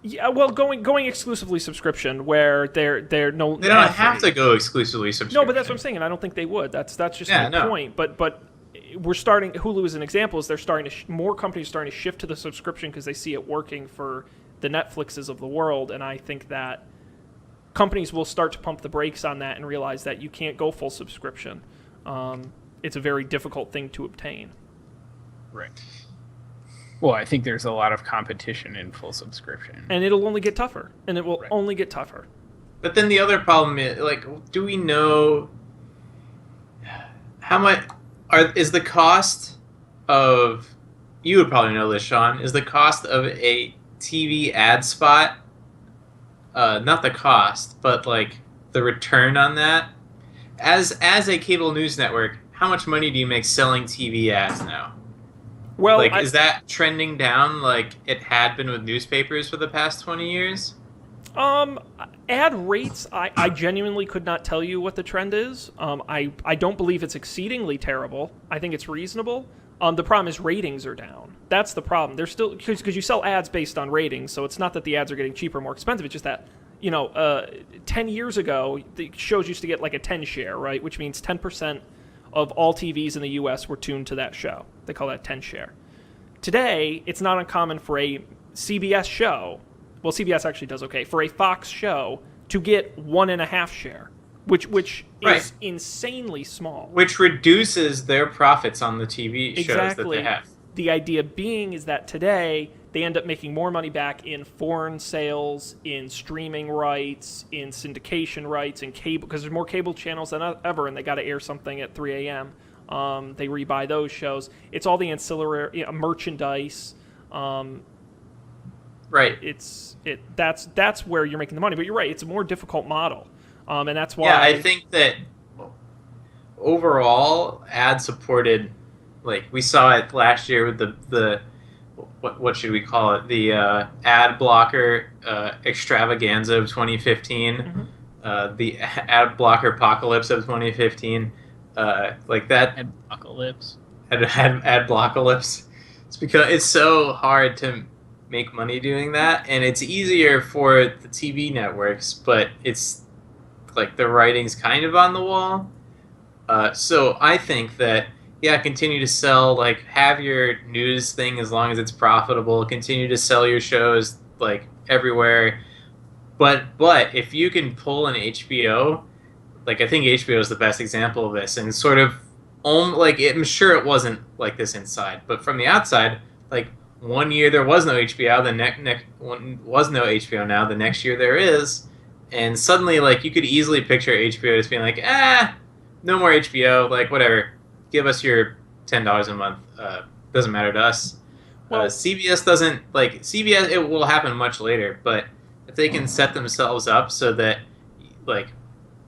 Speaker 1: Yeah, well, going exclusively subscription where they're no...
Speaker 2: They don't have to go exclusively subscription.
Speaker 1: No, but that's what I'm saying, and I don't think they would. That's just my point. But we're starting. Hulu as an example is they're starting to more companies starting to shift to the subscription because they see it working for the Netflixes of the world, and I think that companies will start to pump the brakes on that and realize that you can't go full subscription. It's a very difficult thing to obtain.
Speaker 3: Right. Well, I think there's a lot of competition in full subscription,
Speaker 1: and it'll only get tougher, and it will only get tougher.
Speaker 2: But then the other problem is, like, do we know how much is the cost of? You would probably know this, Sean. Is the cost of a TV ad spot? Not the cost, but like the return on that. As a cable news network, how much money do you make selling TV ads now?
Speaker 1: Well,
Speaker 2: like, is that trending down like it had been with newspapers for the past 20 years?
Speaker 1: Ad rates, I genuinely could not tell you what the trend is. I don't believe it's exceedingly terrible. I think it's reasonable. The problem is ratings are down. That's the problem. They're still, because you sell ads based on ratings, so it's not that the ads are getting cheaper or more expensive. It's just that, 10 years ago, the shows used to get like a 10 share, right? Which means 10% of all TVs in the U.S. were tuned to that show. They call that 10 share. Today, it's not uncommon for a CBS show, well, CBS actually does okay, for a Fox show to get 1.5 share, which is insanely small.
Speaker 2: Which reduces their profits on the TV shows that they have.
Speaker 1: The idea being is that today, they end up making more money back in foreign sales, in streaming rights, in syndication rights, in cable, because there's more cable channels than ever, and they got to air something at 3 a.m. They rebuy those shows. It's all the ancillary merchandise.
Speaker 2: Right.
Speaker 1: That's where you're making the money. But you're right. It's a more difficult model, and that's why.
Speaker 2: Yeah, I think that overall, ad-supported, like we saw it last year with the what should we call it? The ad blocker extravaganza of 2015, the ad blocker apocalypse of 2015. like that.
Speaker 3: Adblocalypse.
Speaker 2: Adblocalypse. It's because it's so hard to make money doing that, and it's easier for the TV networks, but it's like the writing's kind of on the wall. So I think that continue to sell, like have your news thing as long as it's profitable. Continue to sell your shows like everywhere, but if you can pull an HBO, like I think HBO is the best example of this, and sort of I'm sure it wasn't like this inside, but from the outside, like one year there was no HBO, the next one was no HBO Now, the next year there is, and suddenly like you could easily picture HBO as being like, no more HBO, like whatever, give us your $10 a month, doesn't matter to us.
Speaker 1: Well,
Speaker 2: CBS doesn't like CBS. It will happen much later, but if they can set themselves up so that like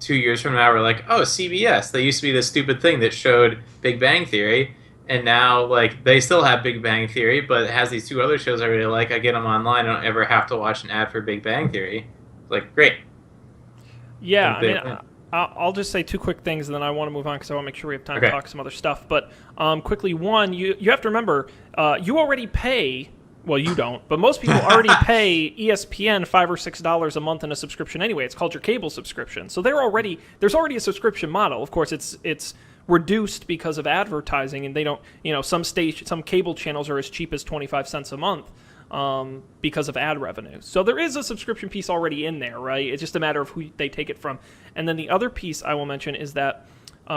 Speaker 2: 2 years from now we're like, oh, CBS, they used to be this stupid thing that showed Big Bang Theory, and now like they still have Big Bang Theory, but it has these two other shows I really like. I get them online. I don't ever have to watch an ad for Big Bang Theory. Like, great.
Speaker 1: Yeah, I mean, I'll just say two quick things, and then I want to move on because I want to make sure we have time to talk some other stuff. But quickly, one, you have to remember, you already pay. Well, you don't, but most people already pay ESPN $5 or $6 a month in a subscription anyway. It's called your cable subscription. So there's already a subscription model. Of course, it's reduced because of advertising, and they don't. Some cable channels are as cheap as 25 cents a month because of ad revenue. So there is a subscription piece already in there, right? It's just a matter of who they take it from. And then the other piece I will mention is that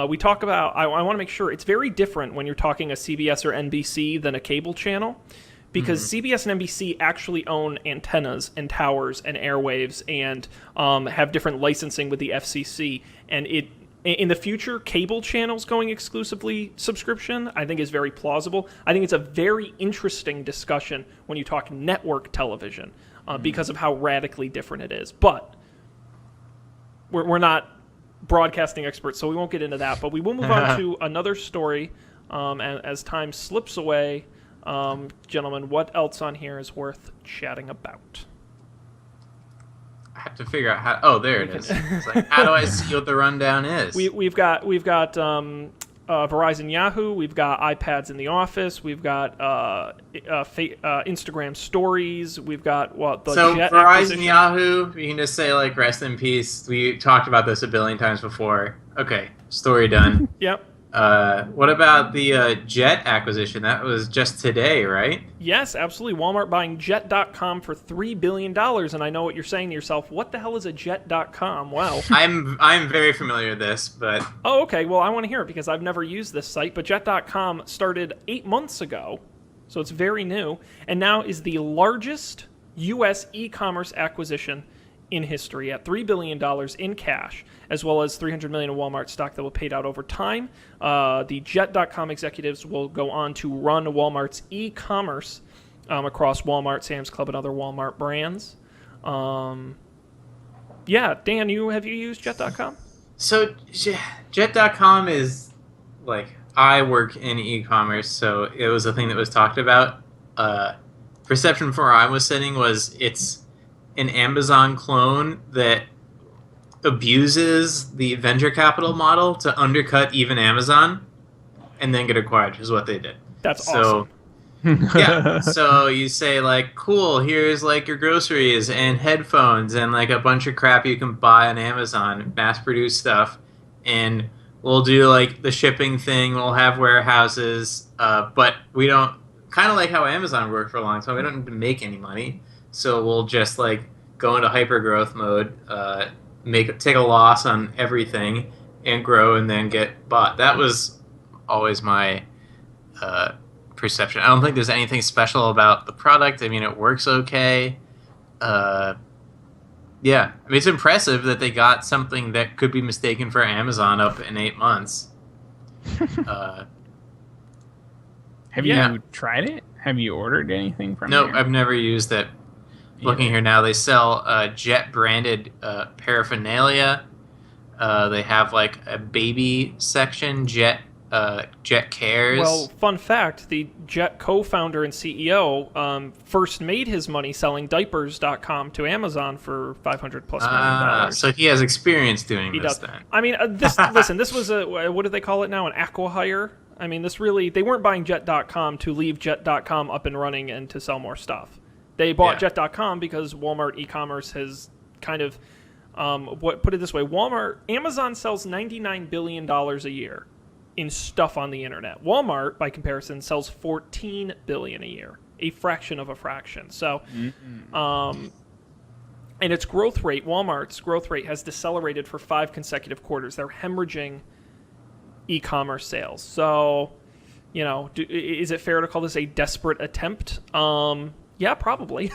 Speaker 1: we talk about. I want to make sure it's very different when you're talking a CBS or NBC than a cable channel. Because CBS and NBC actually own antennas and towers and airwaves and have different licensing with the FCC. And in the future, cable channels going exclusively subscription, I think is very plausible. I think it's a very interesting discussion when you talk network television because of how radically different it is. But we're not broadcasting experts, so we won't get into that. But we will move on to another story as time slips away. Gentlemen, what else on here is worth chatting about?
Speaker 2: I have to figure out how. Oh, there it is. It's like, how do I see what the rundown is?
Speaker 1: We've got Verizon, Yahoo. We've got iPads in the office. We've got Instagram stories. We've got Jet
Speaker 2: Verizon,
Speaker 1: acquisition.
Speaker 2: Yahoo. You can just say like rest in peace. We talked about this a billion times before. Okay, story done.
Speaker 1: Yep.
Speaker 2: What about the Jet acquisition? That was just today, right?
Speaker 1: Yes, absolutely. Walmart buying Jet.com for $3 billion. And I know what you're saying to yourself. What the hell is a Jet.com? Wow.
Speaker 2: I'm very familiar with this, but...
Speaker 1: Oh, okay. Well, I want to hear it because I've never used this site. But Jet.com started 8 months ago, so it's very new, and now is the largest U.S. e-commerce acquisition in history at $3 billion in cash, as well as $300 million in Walmart stock that will be paid out over time. The Jet.com executives will go on to run Walmart's e-commerce across Walmart, Sam's Club, and other Walmart brands. Dan, have you used Jet.com?
Speaker 2: So Jet.com is like, I work in e-commerce, so it was a thing that was talked about. Perception from where I was sitting was it's an Amazon clone that abuses the venture capital model to undercut even Amazon and then get acquired, is what they did.
Speaker 1: That's awesome.
Speaker 2: Yeah, so you say like, cool, here's like your groceries and headphones and like a bunch of crap you can buy on Amazon, mass-produced stuff, and we'll do like the shipping thing, we'll have warehouses, but we don't, kind of like how Amazon worked for a long time, we don't need to make any money. So we'll just like go into hyper-growth mode, take a loss on everything, and grow, and then get bought. That was always my perception. I don't think there's anything special about the product. I mean, it works okay. Yeah, I mean, it's impressive that they got something that could be mistaken for Amazon up in 8 months.
Speaker 3: Have you tried it? Have you ordered anything from
Speaker 2: No,
Speaker 3: there?
Speaker 2: I've never used it. Looking here now, they sell Jet branded paraphernalia. They have like a baby section, Jet Jet cares.
Speaker 1: Well, fun fact, the Jet co-founder and CEO first made his money selling diapers.com to Amazon for $500+ million.
Speaker 2: So he has experience doing
Speaker 1: He
Speaker 2: this
Speaker 1: does.
Speaker 2: then.
Speaker 1: I mean, listen, this was what do they call it now? An acqui-hire? I mean, they weren't buying Jet.com to leave Jet.com up and running and to sell more stuff. They bought Jet.com because Walmart e-commerce has kind of, put it this way, Amazon sells $99 billion a year in stuff on the internet. Walmart, by comparison, sells $14 billion a year, a fraction of a fraction. So, and its growth rate, Walmart's growth rate has decelerated for 5 consecutive quarters. They're hemorrhaging e-commerce sales. So, is it fair to call this a desperate attempt? Yeah, probably.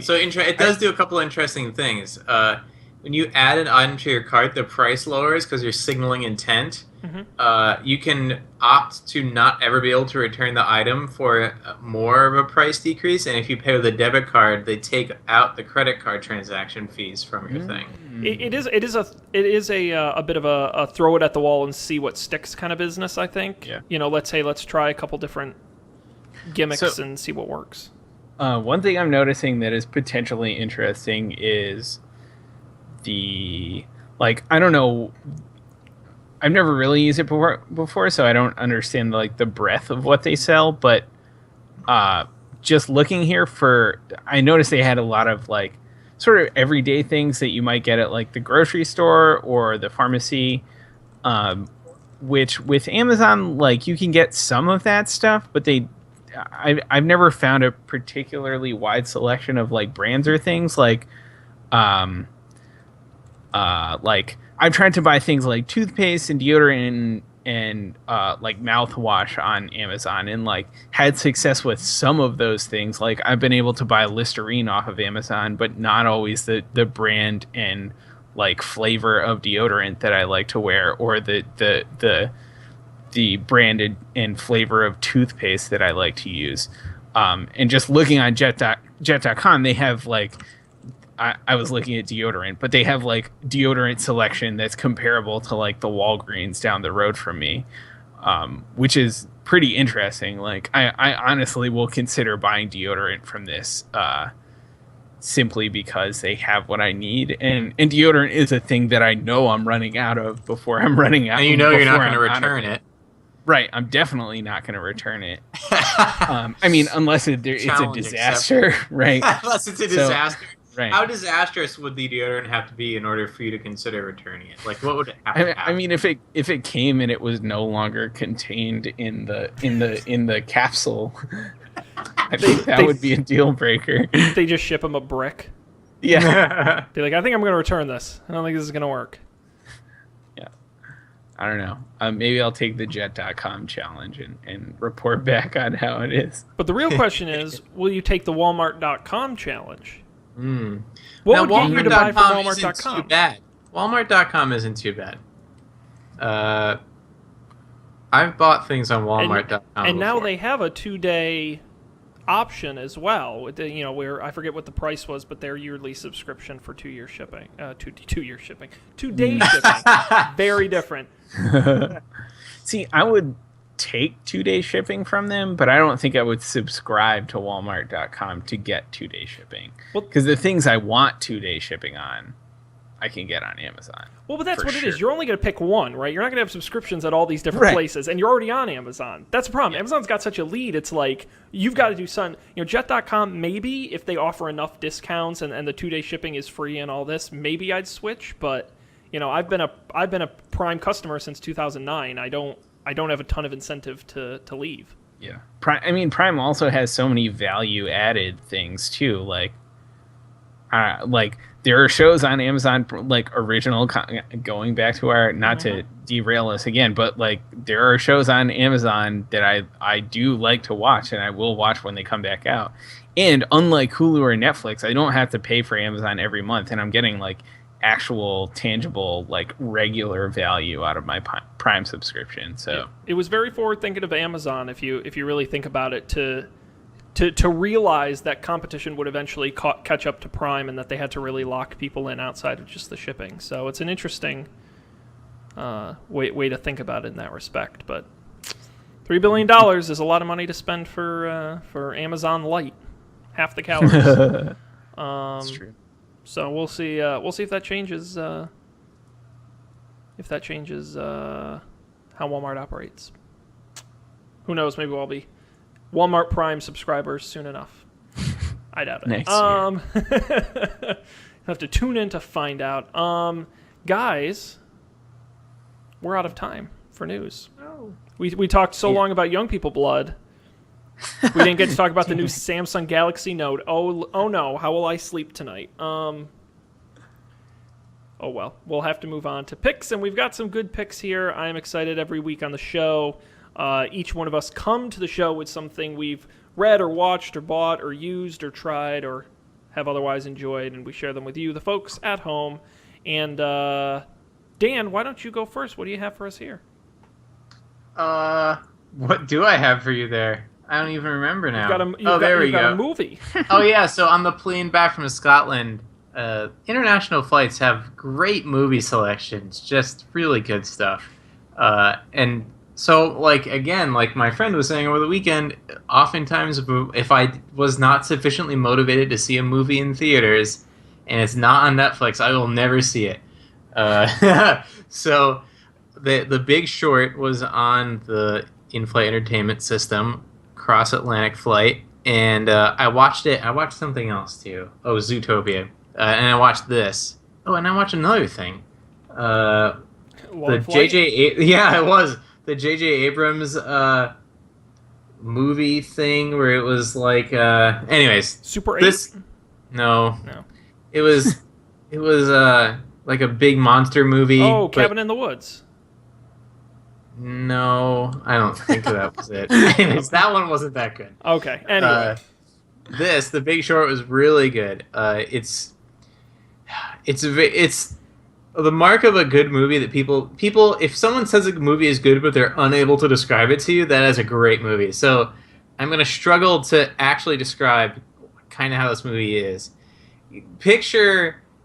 Speaker 2: So it does do a couple interesting things. When you add an item to your cart, the price lowers because you're signaling intent. You can opt to not ever be able to return the item for more of a price decrease, and if you pay with a debit card, they take out the credit card transaction fees from your thing.
Speaker 1: It is a bit of a throw it at the wall and see what sticks kind of business, I think.
Speaker 3: Yeah.
Speaker 1: Let's try a couple different gimmicks and see what works.
Speaker 3: One thing I'm noticing that is potentially interesting is I don't know, I've never really used it before, so I don't understand the breadth of what they sell, but just looking here I noticed they had a lot of sort of everyday things that you might get at the grocery store or the pharmacy, which with Amazon, you can get some of that stuff, but I've never found a particularly wide selection of brands or things I've tried to buy things like toothpaste and deodorant and mouthwash on Amazon and had success with some of those things. I've been able to buy Listerine off of Amazon, but not always the brand and flavor of deodorant that I like to wear, or the branded and flavor of toothpaste that I like to use. And just looking on jet.com, they have I was looking at deodorant, but they have deodorant selection that's comparable to the Walgreens down the road from me, which is pretty interesting. I honestly will consider buying deodorant from this simply because they have what I need, and deodorant is a thing that I know I'm running out of before I'm running out.
Speaker 2: And you're not going to return it.
Speaker 3: Right, I'm definitely not going to return it. I mean, unless it's a disaster, right?
Speaker 2: Unless it's a disaster.
Speaker 3: Right.
Speaker 2: How disastrous would the deodorant have to be in order for you to consider returning it? What would have to happen?
Speaker 3: I mean, if it came and it was no longer contained in the capsule, I think that would be a deal breaker.
Speaker 1: They just ship them a brick.
Speaker 3: Yeah.
Speaker 1: They're I think I'm going to return this. I don't think this is going to work.
Speaker 3: Yeah. I don't know. Maybe I'll take the jet.com challenge and report back on how it is.
Speaker 1: But the real question is, will you take the walmart.com challenge? What
Speaker 2: now,
Speaker 1: would get you to buy from
Speaker 2: Walmart.com
Speaker 1: walmart.com?
Speaker 2: isn't too bad. Walmart.com isn't too bad. I've bought things on Walmart.com
Speaker 1: and now
Speaker 2: before.
Speaker 1: they have a 2-day option as well. Where I forget what the price was, but their yearly subscription for 2-year shipping, 2-year shipping, 2-day shipping, very different.
Speaker 3: See, I would take 2-day shipping from them, but I don't think I would subscribe to Walmart.com to get 2-day shipping. Because the things I want 2-day shipping on, I can get on Amazon.
Speaker 1: Well, but that's what it is. You're only going to pick one, right? You're not going to have subscriptions at all these different places, and you're already on Amazon. That's the problem. Yeah. Amazon's got such a lead. It's you've got to do something. Jet.com, maybe if they offer enough discounts and the 2-day shipping is free and all this, maybe I'd switch. But I've been a Prime customer since 2009. I don't have a ton of incentive to leave.
Speaker 3: Yeah. Prime also has so many value added things too. There are shows on Amazon, original, going back to our, not to derail us again, but there are shows on Amazon that I do like to watch, and I will watch when they come back out. And unlike Hulu or Netflix, I don't have to pay for Amazon every month, and I'm getting actual tangible regular value out of my Prime subscription. So
Speaker 1: it was very forward thinking of Amazon, if you really think about it, to realize that competition would eventually catch up to Prime, and that they had to really lock people in outside of just the shipping. So it's an interesting way to think about it in that respect. But $3 billion is a lot of money to spend for Amazon Lite, half the calories.
Speaker 3: That's true.
Speaker 1: So we'll see. We'll see if that changes. If that changes how Walmart operates. Who knows? Maybe we'll be Walmart Prime subscribers soon enough. I doubt it.
Speaker 3: Next year.
Speaker 1: Have to tune in to find out. Guys, we're out of time for news.
Speaker 2: Oh.
Speaker 1: We talked so long about young people blood. We didn't get to talk about the new Samsung Galaxy Note. Oh no, how will I sleep tonight? Oh well, we'll have to move on to picks, and we've got some good picks here. I'm excited every week on the show. Each one of us come to the show with something we've read or watched or bought or used or tried or have otherwise enjoyed, and we share them with you, the folks at home. And Dan, why don't you go first? What do you have for us here?
Speaker 2: What do I have for you there? I don't even remember now.
Speaker 1: There we go. A movie.
Speaker 2: Oh yeah, so on the plane back from Scotland, international flights have great movie selections, just really good stuff. And so, like my friend was saying over the weekend, oftentimes if I was not sufficiently motivated to see a movie in theaters and it's not on Netflix, I will never see it. So the Big Short was on the in-flight entertainment system, cross-Atlantic flight, and I watched it. I watched something else too. Oh, Zootopia. And I watched this. Oh, and I watched another thing. The J.J. Abrams movie thing where it was like, anyways.
Speaker 1: Super 8?
Speaker 2: No. It was like a big monster movie.
Speaker 1: Oh, Cabin in the Woods.
Speaker 2: No, I don't think that was it. Anyways, that one wasn't that good.
Speaker 1: Okay, anyway.
Speaker 2: The Big Short was really good. It's the mark of a good movie that people, if someone says a movie is good but they're unable to describe it to you, that is a great movie. So I'm going to struggle to actually describe kind of how this movie is.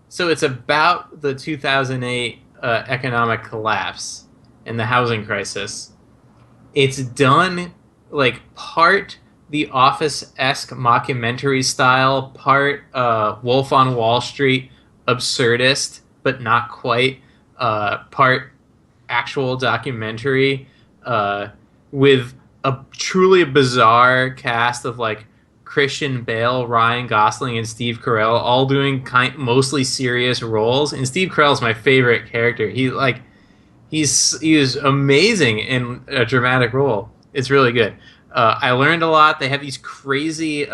Speaker 2: So it's about the 2008 economic collapse and the housing crisis. It's done like part The Office-esque mockumentary style, part Wolf on Wall Street absurdist, but not quite, part actual documentary, with a truly bizarre cast of like Christian Bale, Ryan Gosling, and Steve Carell all doing mostly serious roles. And Steve Carell's my favorite character. He's amazing in a dramatic role. It's really good. I learned a lot. They have these crazy.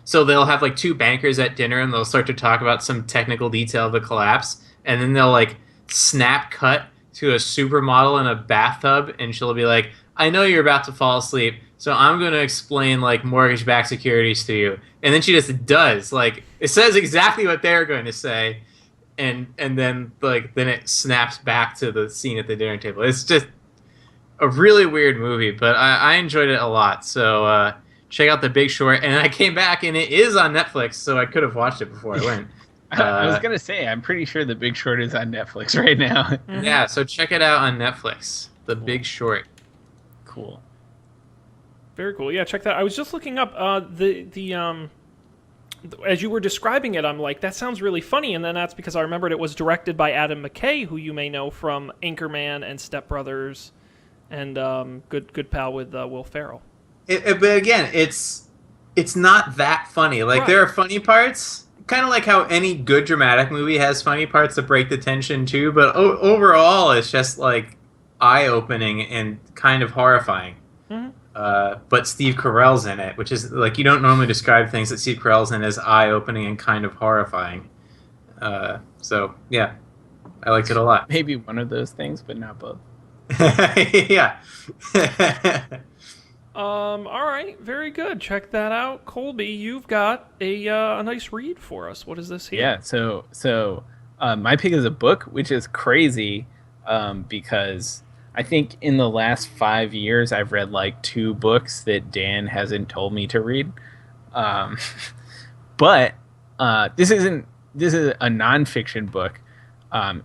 Speaker 2: So they'll have like two bankers at dinner, and they'll start to talk about some technical detail of the collapse, and then they'll like snap cut to a supermodel in a bathtub, and she'll be like, "I know you're about to fall asleep, so I'm going to explain like mortgage-backed securities to you." And then she just does. Like, it says exactly what they're going to say, and then then it snaps back to the scene at the dinner table. It's just a really weird movie, but I enjoyed it a lot. So check out The Big Short. And I came back, and it is on Netflix, so I could have watched it before I went.
Speaker 3: I was gonna say, I'm pretty sure The Big Short is on Netflix right now.
Speaker 1: Mm-hmm.
Speaker 2: Yeah, so check it out on Netflix. The Big Short.
Speaker 3: Cool.
Speaker 1: Very cool. Yeah, check that. I was just looking up as you were describing it, I'm like, that sounds really funny, and then that's because I remembered it was directed by Adam McKay, who you may know from Anchorman and Step Brothers, and good pal with Will Ferrell.
Speaker 2: But again, it's not that funny. Like,
Speaker 1: right.
Speaker 2: There are funny parts, kind of like how any good dramatic movie has funny parts to break the tension too, but overall it's just like eye-opening and kind of horrifying.
Speaker 1: Mm-hmm.
Speaker 2: But Steve Carell's in it, which is like, you don't normally describe things that Steve Carell's in as eye-opening and kind of horrifying. So yeah, I liked it a lot.
Speaker 3: Maybe one of those things, but not both.
Speaker 2: Yeah.
Speaker 1: All right, very good. Check that out. Colby, you've got a nice read for us. What is this here?
Speaker 3: Yeah, so my pick is a book, which is crazy because I think in the last 5 years I've read like 2 books that Dan hasn't told me to read. But this is a nonfiction book.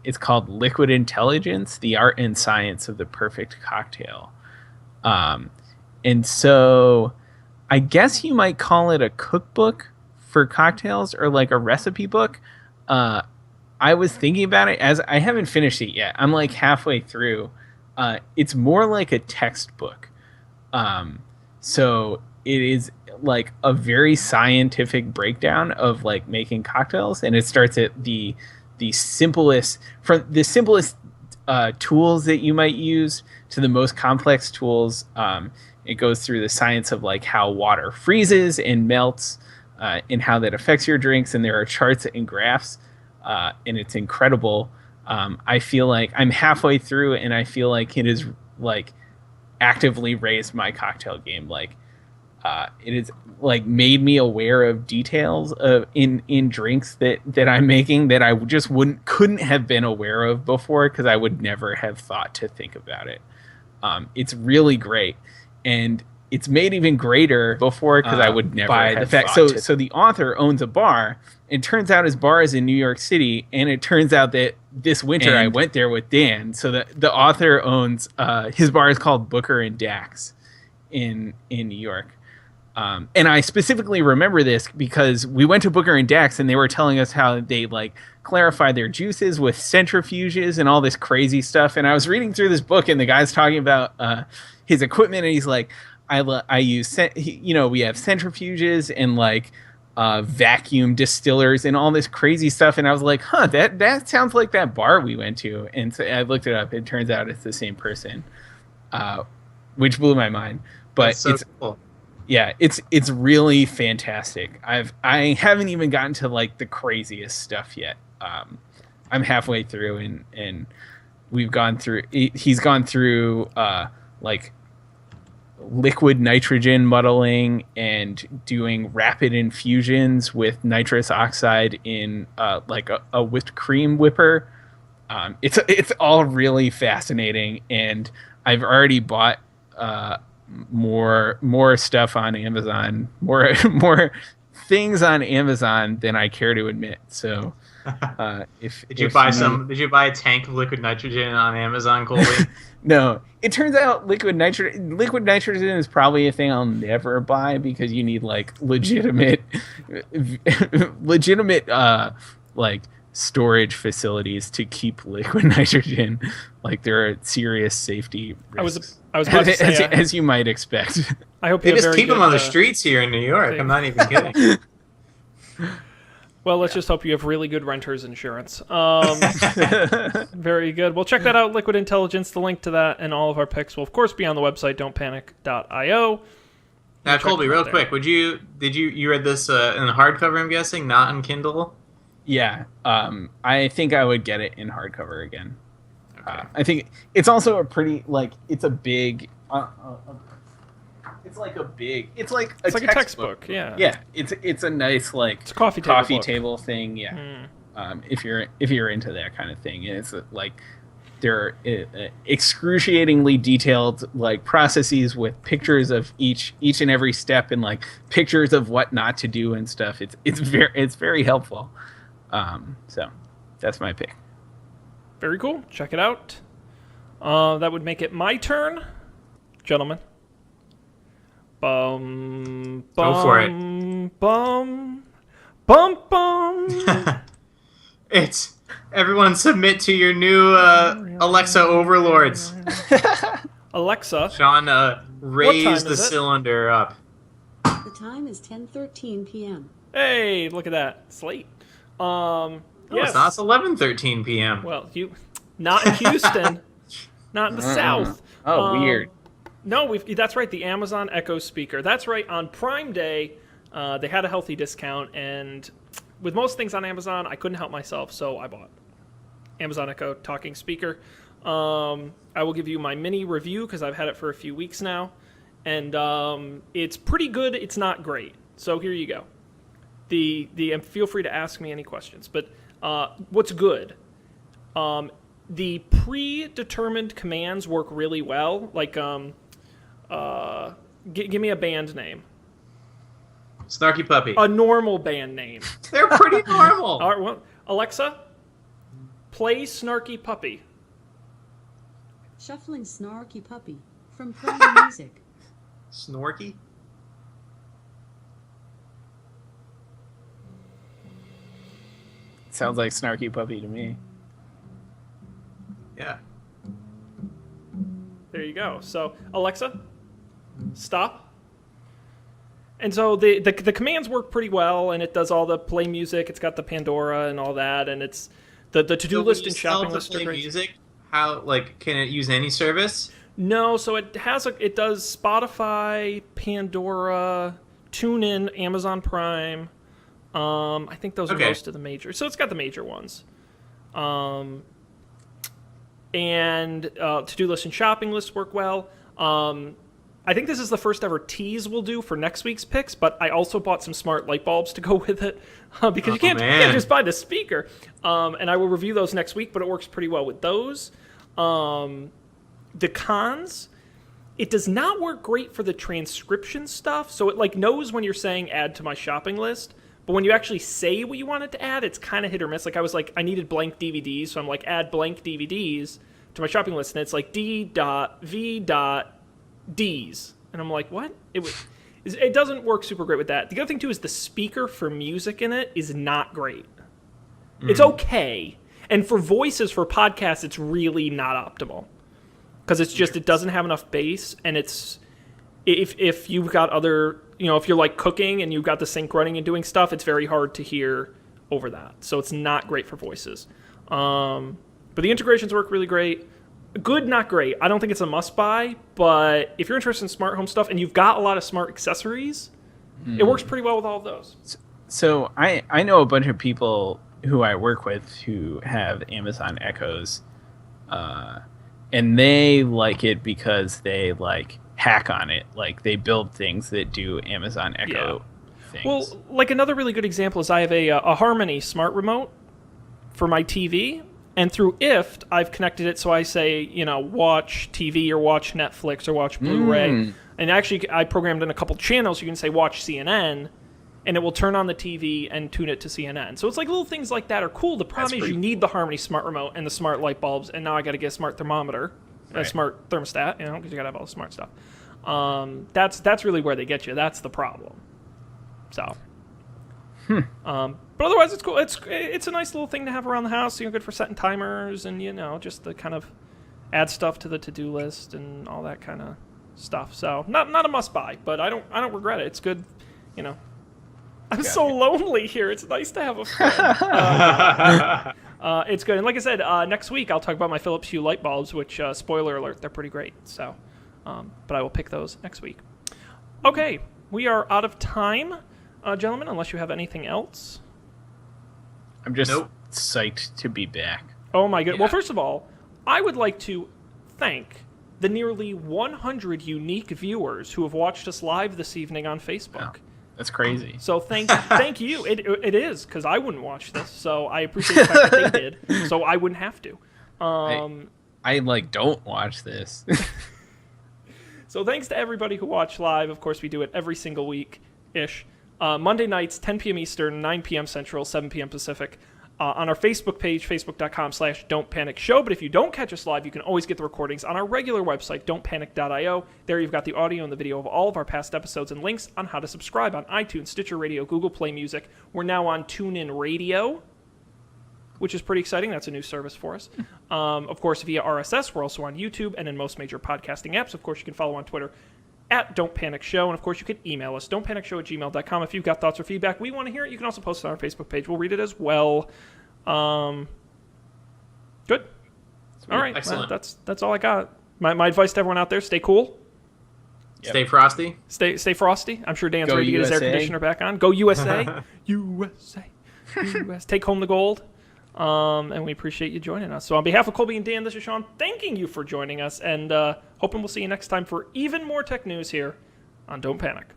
Speaker 3: It's called Liquid Intelligence: The Art and Science of the Perfect Cocktail. And so I guess you might call it a cookbook for cocktails or like a recipe book. I was thinking about it as I haven't finished it yet. I'm like halfway through. It's more like a textbook. So it is like a very scientific breakdown of like making cocktails, and it starts at the simplest tools that you might use to the most complex tools. It goes through the science of like how water freezes and melts, and how that affects your drinks. And there are charts and graphs, and it's incredible. I feel like I'm halfway through, and I feel like it is like actively raised my cocktail game. Like, it is like made me aware of details of in drinks that I'm making that I just couldn't have been aware of before, because I would never have thought to think about it. It's really great, and it's made even greater before because I would never
Speaker 2: by
Speaker 3: have
Speaker 2: the fact.
Speaker 3: thought. So the author owns a bar. It turns out his bar is in New York City, and it turns out that this winter I went there with Dan. So the author owns his bar is called Booker and Dax in New York. And I specifically remember this because we went to Booker and Dax, and they were telling us how they like clarify their juices with centrifuges and all this crazy stuff. And I was reading through this book, and the guy's talking about his equipment, and he's like, I use, we have centrifuges and like vacuum distillers and all this crazy stuff. And I was like, that sounds like that bar we went to. And so I looked it up. It turns out it's the same person, which blew my mind. But it's
Speaker 2: cool.
Speaker 3: Yeah, it's really fantastic. I haven't even gotten to like the craziest stuff yet. I'm halfway through, and we've gone through. He's gone through like liquid nitrogen muddling and doing rapid infusions with nitrous oxide in like a whipped cream whipper. It's all really fascinating, and I've already bought more stuff on Amazon, more things on Amazon than I care to admit. So
Speaker 2: Did you buy a tank of liquid nitrogen on Amazon, Colby?
Speaker 3: No, it turns out liquid nitrogen is probably a thing I'll never buy, because you need like legitimate like storage facilities to keep liquid nitrogen. Like, there are serious safety risks.
Speaker 1: I was about to say,
Speaker 3: as you might expect.
Speaker 1: I hope
Speaker 2: They
Speaker 1: you
Speaker 2: just keep them on the streets here in New York.
Speaker 1: thing.
Speaker 2: I'm not even kidding.
Speaker 1: Well, let's just hope you have really good renter's insurance. Very good. Well, check that out, Liquid Intelligence. The link to that and all of our picks will, of course, be on the website, don'tpanic.io.
Speaker 2: Now, Colby, real quick, you read this in hardcover, I'm guessing, not on Kindle?
Speaker 3: Yeah, I think I would get it in hardcover again.
Speaker 2: Okay.
Speaker 3: I think it's also a pretty, like, it's a big... it's like a
Speaker 1: textbook, yeah.
Speaker 3: Yeah, it's a nice, like,
Speaker 1: it's a coffee
Speaker 3: table thing, yeah. If you're into that kind of thing. And it's like, there are excruciatingly detailed, like, processes with pictures of each and every step, and like pictures of what not to do and stuff. It's very helpful. So that's my pick.
Speaker 1: Very cool. Check it out. That would make it my turn, gentlemen. Bum, bum,
Speaker 2: Go for it.
Speaker 1: Bum, bum, bum.
Speaker 2: It's everyone submit to your new Alexa overlords.
Speaker 1: Alexa,
Speaker 2: Sean, raise
Speaker 1: time
Speaker 2: the
Speaker 1: is it?
Speaker 2: cylinder up.
Speaker 4: The time is 10:13 p.m.
Speaker 1: hey, look at that. It's late.
Speaker 2: No,
Speaker 1: Yes.
Speaker 2: it's not. It's 11:13 p.m.
Speaker 1: Well, not in Houston, not in the South.
Speaker 3: Weird.
Speaker 1: No, that's right. The Amazon Echo speaker. That's right. On Prime Day, they had a healthy discount, and with most things on Amazon, I couldn't help myself, so I bought Amazon Echo talking speaker. I will give you my mini review because I've had it for a few weeks now, and it's pretty good. It's not great. So here you go. And feel free to ask me any questions. But what's good? The predetermined commands work really well. Like, give me a band name.
Speaker 2: Snarky Puppy.
Speaker 1: A normal band name.
Speaker 2: They're pretty normal.
Speaker 1: All right, well, Alexa, Play Snarky Puppy.
Speaker 4: Shuffling Snarky Puppy from Playing Music.
Speaker 2: Snorky?
Speaker 3: Sounds like Snarky Puppy to me.
Speaker 2: Yeah.
Speaker 1: There you go. So, Alexa, stop. And so the commands work pretty well, and it does all the play music. It's got the Pandora and all that, and it's the to-do list and shopping list are great.
Speaker 2: Music, how can it use any service?
Speaker 1: No, so it does Spotify, Pandora, TuneIn, Amazon Prime. I think those are most of the major. So it's got the major ones. And to-do list and shopping list work well. I think this is the first ever tease we'll do for next week's picks, but I also bought some smart light bulbs to go with it because you can't just buy the speaker. And I will review those next week, but it works pretty well with those. The cons, it does not work great for the transcription stuff. So it knows when you're saying add to my shopping list, but when you actually say what you want it to add, it's kind of hit or miss. I was I needed blank DVDs, so I'm add blank DVDs to my shopping list, and it's D.V.Ds. And I'm what? It doesn't work super great with that. The other thing, too, is the speaker for music in it is not great. It's okay. And for voices, for podcasts, it's really not optimal. Because it's just, it doesn't have enough bass, and it's, if you've got other, if you're cooking and you've got the sync running and doing stuff, it's very hard to hear over that. So it's not great for voices. But the integrations work really great. Good, not great. I don't think it's a must-buy, but if you're interested in smart home stuff and you've got a lot of smart accessories, it works pretty well with all of those.
Speaker 3: So I know a bunch of people who I work with who have Amazon Echoes, and they like it because they hack on it. They build things that do Amazon Echo things.
Speaker 1: Well, another really good example is I have a Harmony smart remote for my TV. And through IFT, I've connected it so I say, watch TV or watch Netflix or watch Blu-ray. And actually, I programmed in a couple channels. You can say watch CNN, and it will turn on the TV and tune it to CNN. So it's little things like that are cool. The problem is you need the Harmony smart remote and the smart light bulbs, and now I got to get a smart thermometer, a smart thermostat, because you got to have all the smart stuff. That's really where they get you. That's the problem. So... but otherwise, it's cool. It's a nice little thing to have around the house. Good for setting timers and just the kind of add stuff to the to-do list and all that kind of stuff. So not a must-buy, but I don't regret it. It's good. I'm so lonely here. It's nice to have a friend. It's good. And like I said, next week I'll talk about my Philips Hue light bulbs, which spoiler alert, they're pretty great. So, but I will pick those next week. Okay, we are out of time. Gentlemen, unless you have anything else.
Speaker 3: I'm just psyched to be back.
Speaker 1: Oh, my goodness. Yeah. Well, first of all, I would like to thank the nearly 100 unique viewers who have watched us live this evening on Facebook.
Speaker 3: Oh, that's crazy.
Speaker 1: So thank you. It is, because I wouldn't watch this. So I appreciate the fact that they did, so I wouldn't have to.
Speaker 3: I don't watch this.
Speaker 1: So thanks to everybody who watched live. Of course, we do it every single week-ish. Monday nights, 10 p.m. Eastern, 9 p.m. Central, 7 p.m. Pacific, on our Facebook page, facebook.com/Don't Panic Show. But if you don't catch us live, you can always get the recordings on our regular website, don'tpanic.io. There you've got the audio and the video of all of our past episodes and links on how to subscribe on iTunes, Stitcher Radio, Google Play Music. We're now on TuneIn Radio, which is pretty exciting. That's a new service for us. Of course, via RSS, we're also on YouTube and in most major podcasting apps. Of course, you can follow on Twitter at Don't Panic Show. And, of course, you can email us, don'tpanicshow@gmail.com. If you've got thoughts or feedback, we want to hear it. You can also post it on our Facebook page. We'll read it as well. Good. Sweet. All right.
Speaker 2: Excellent.
Speaker 1: Well, that's all I got. My advice to everyone out there, stay cool.
Speaker 2: Yep. Stay frosty.
Speaker 1: Stay frosty. I'm sure Dan's ready to get his air conditioner back on. Go USA. USA. US. Take home the gold. And we appreciate you joining us. So on behalf of Colby and Dan, this is Sean, thanking you for joining us, and hoping we'll see you next time for even more tech news here on Don't Panic.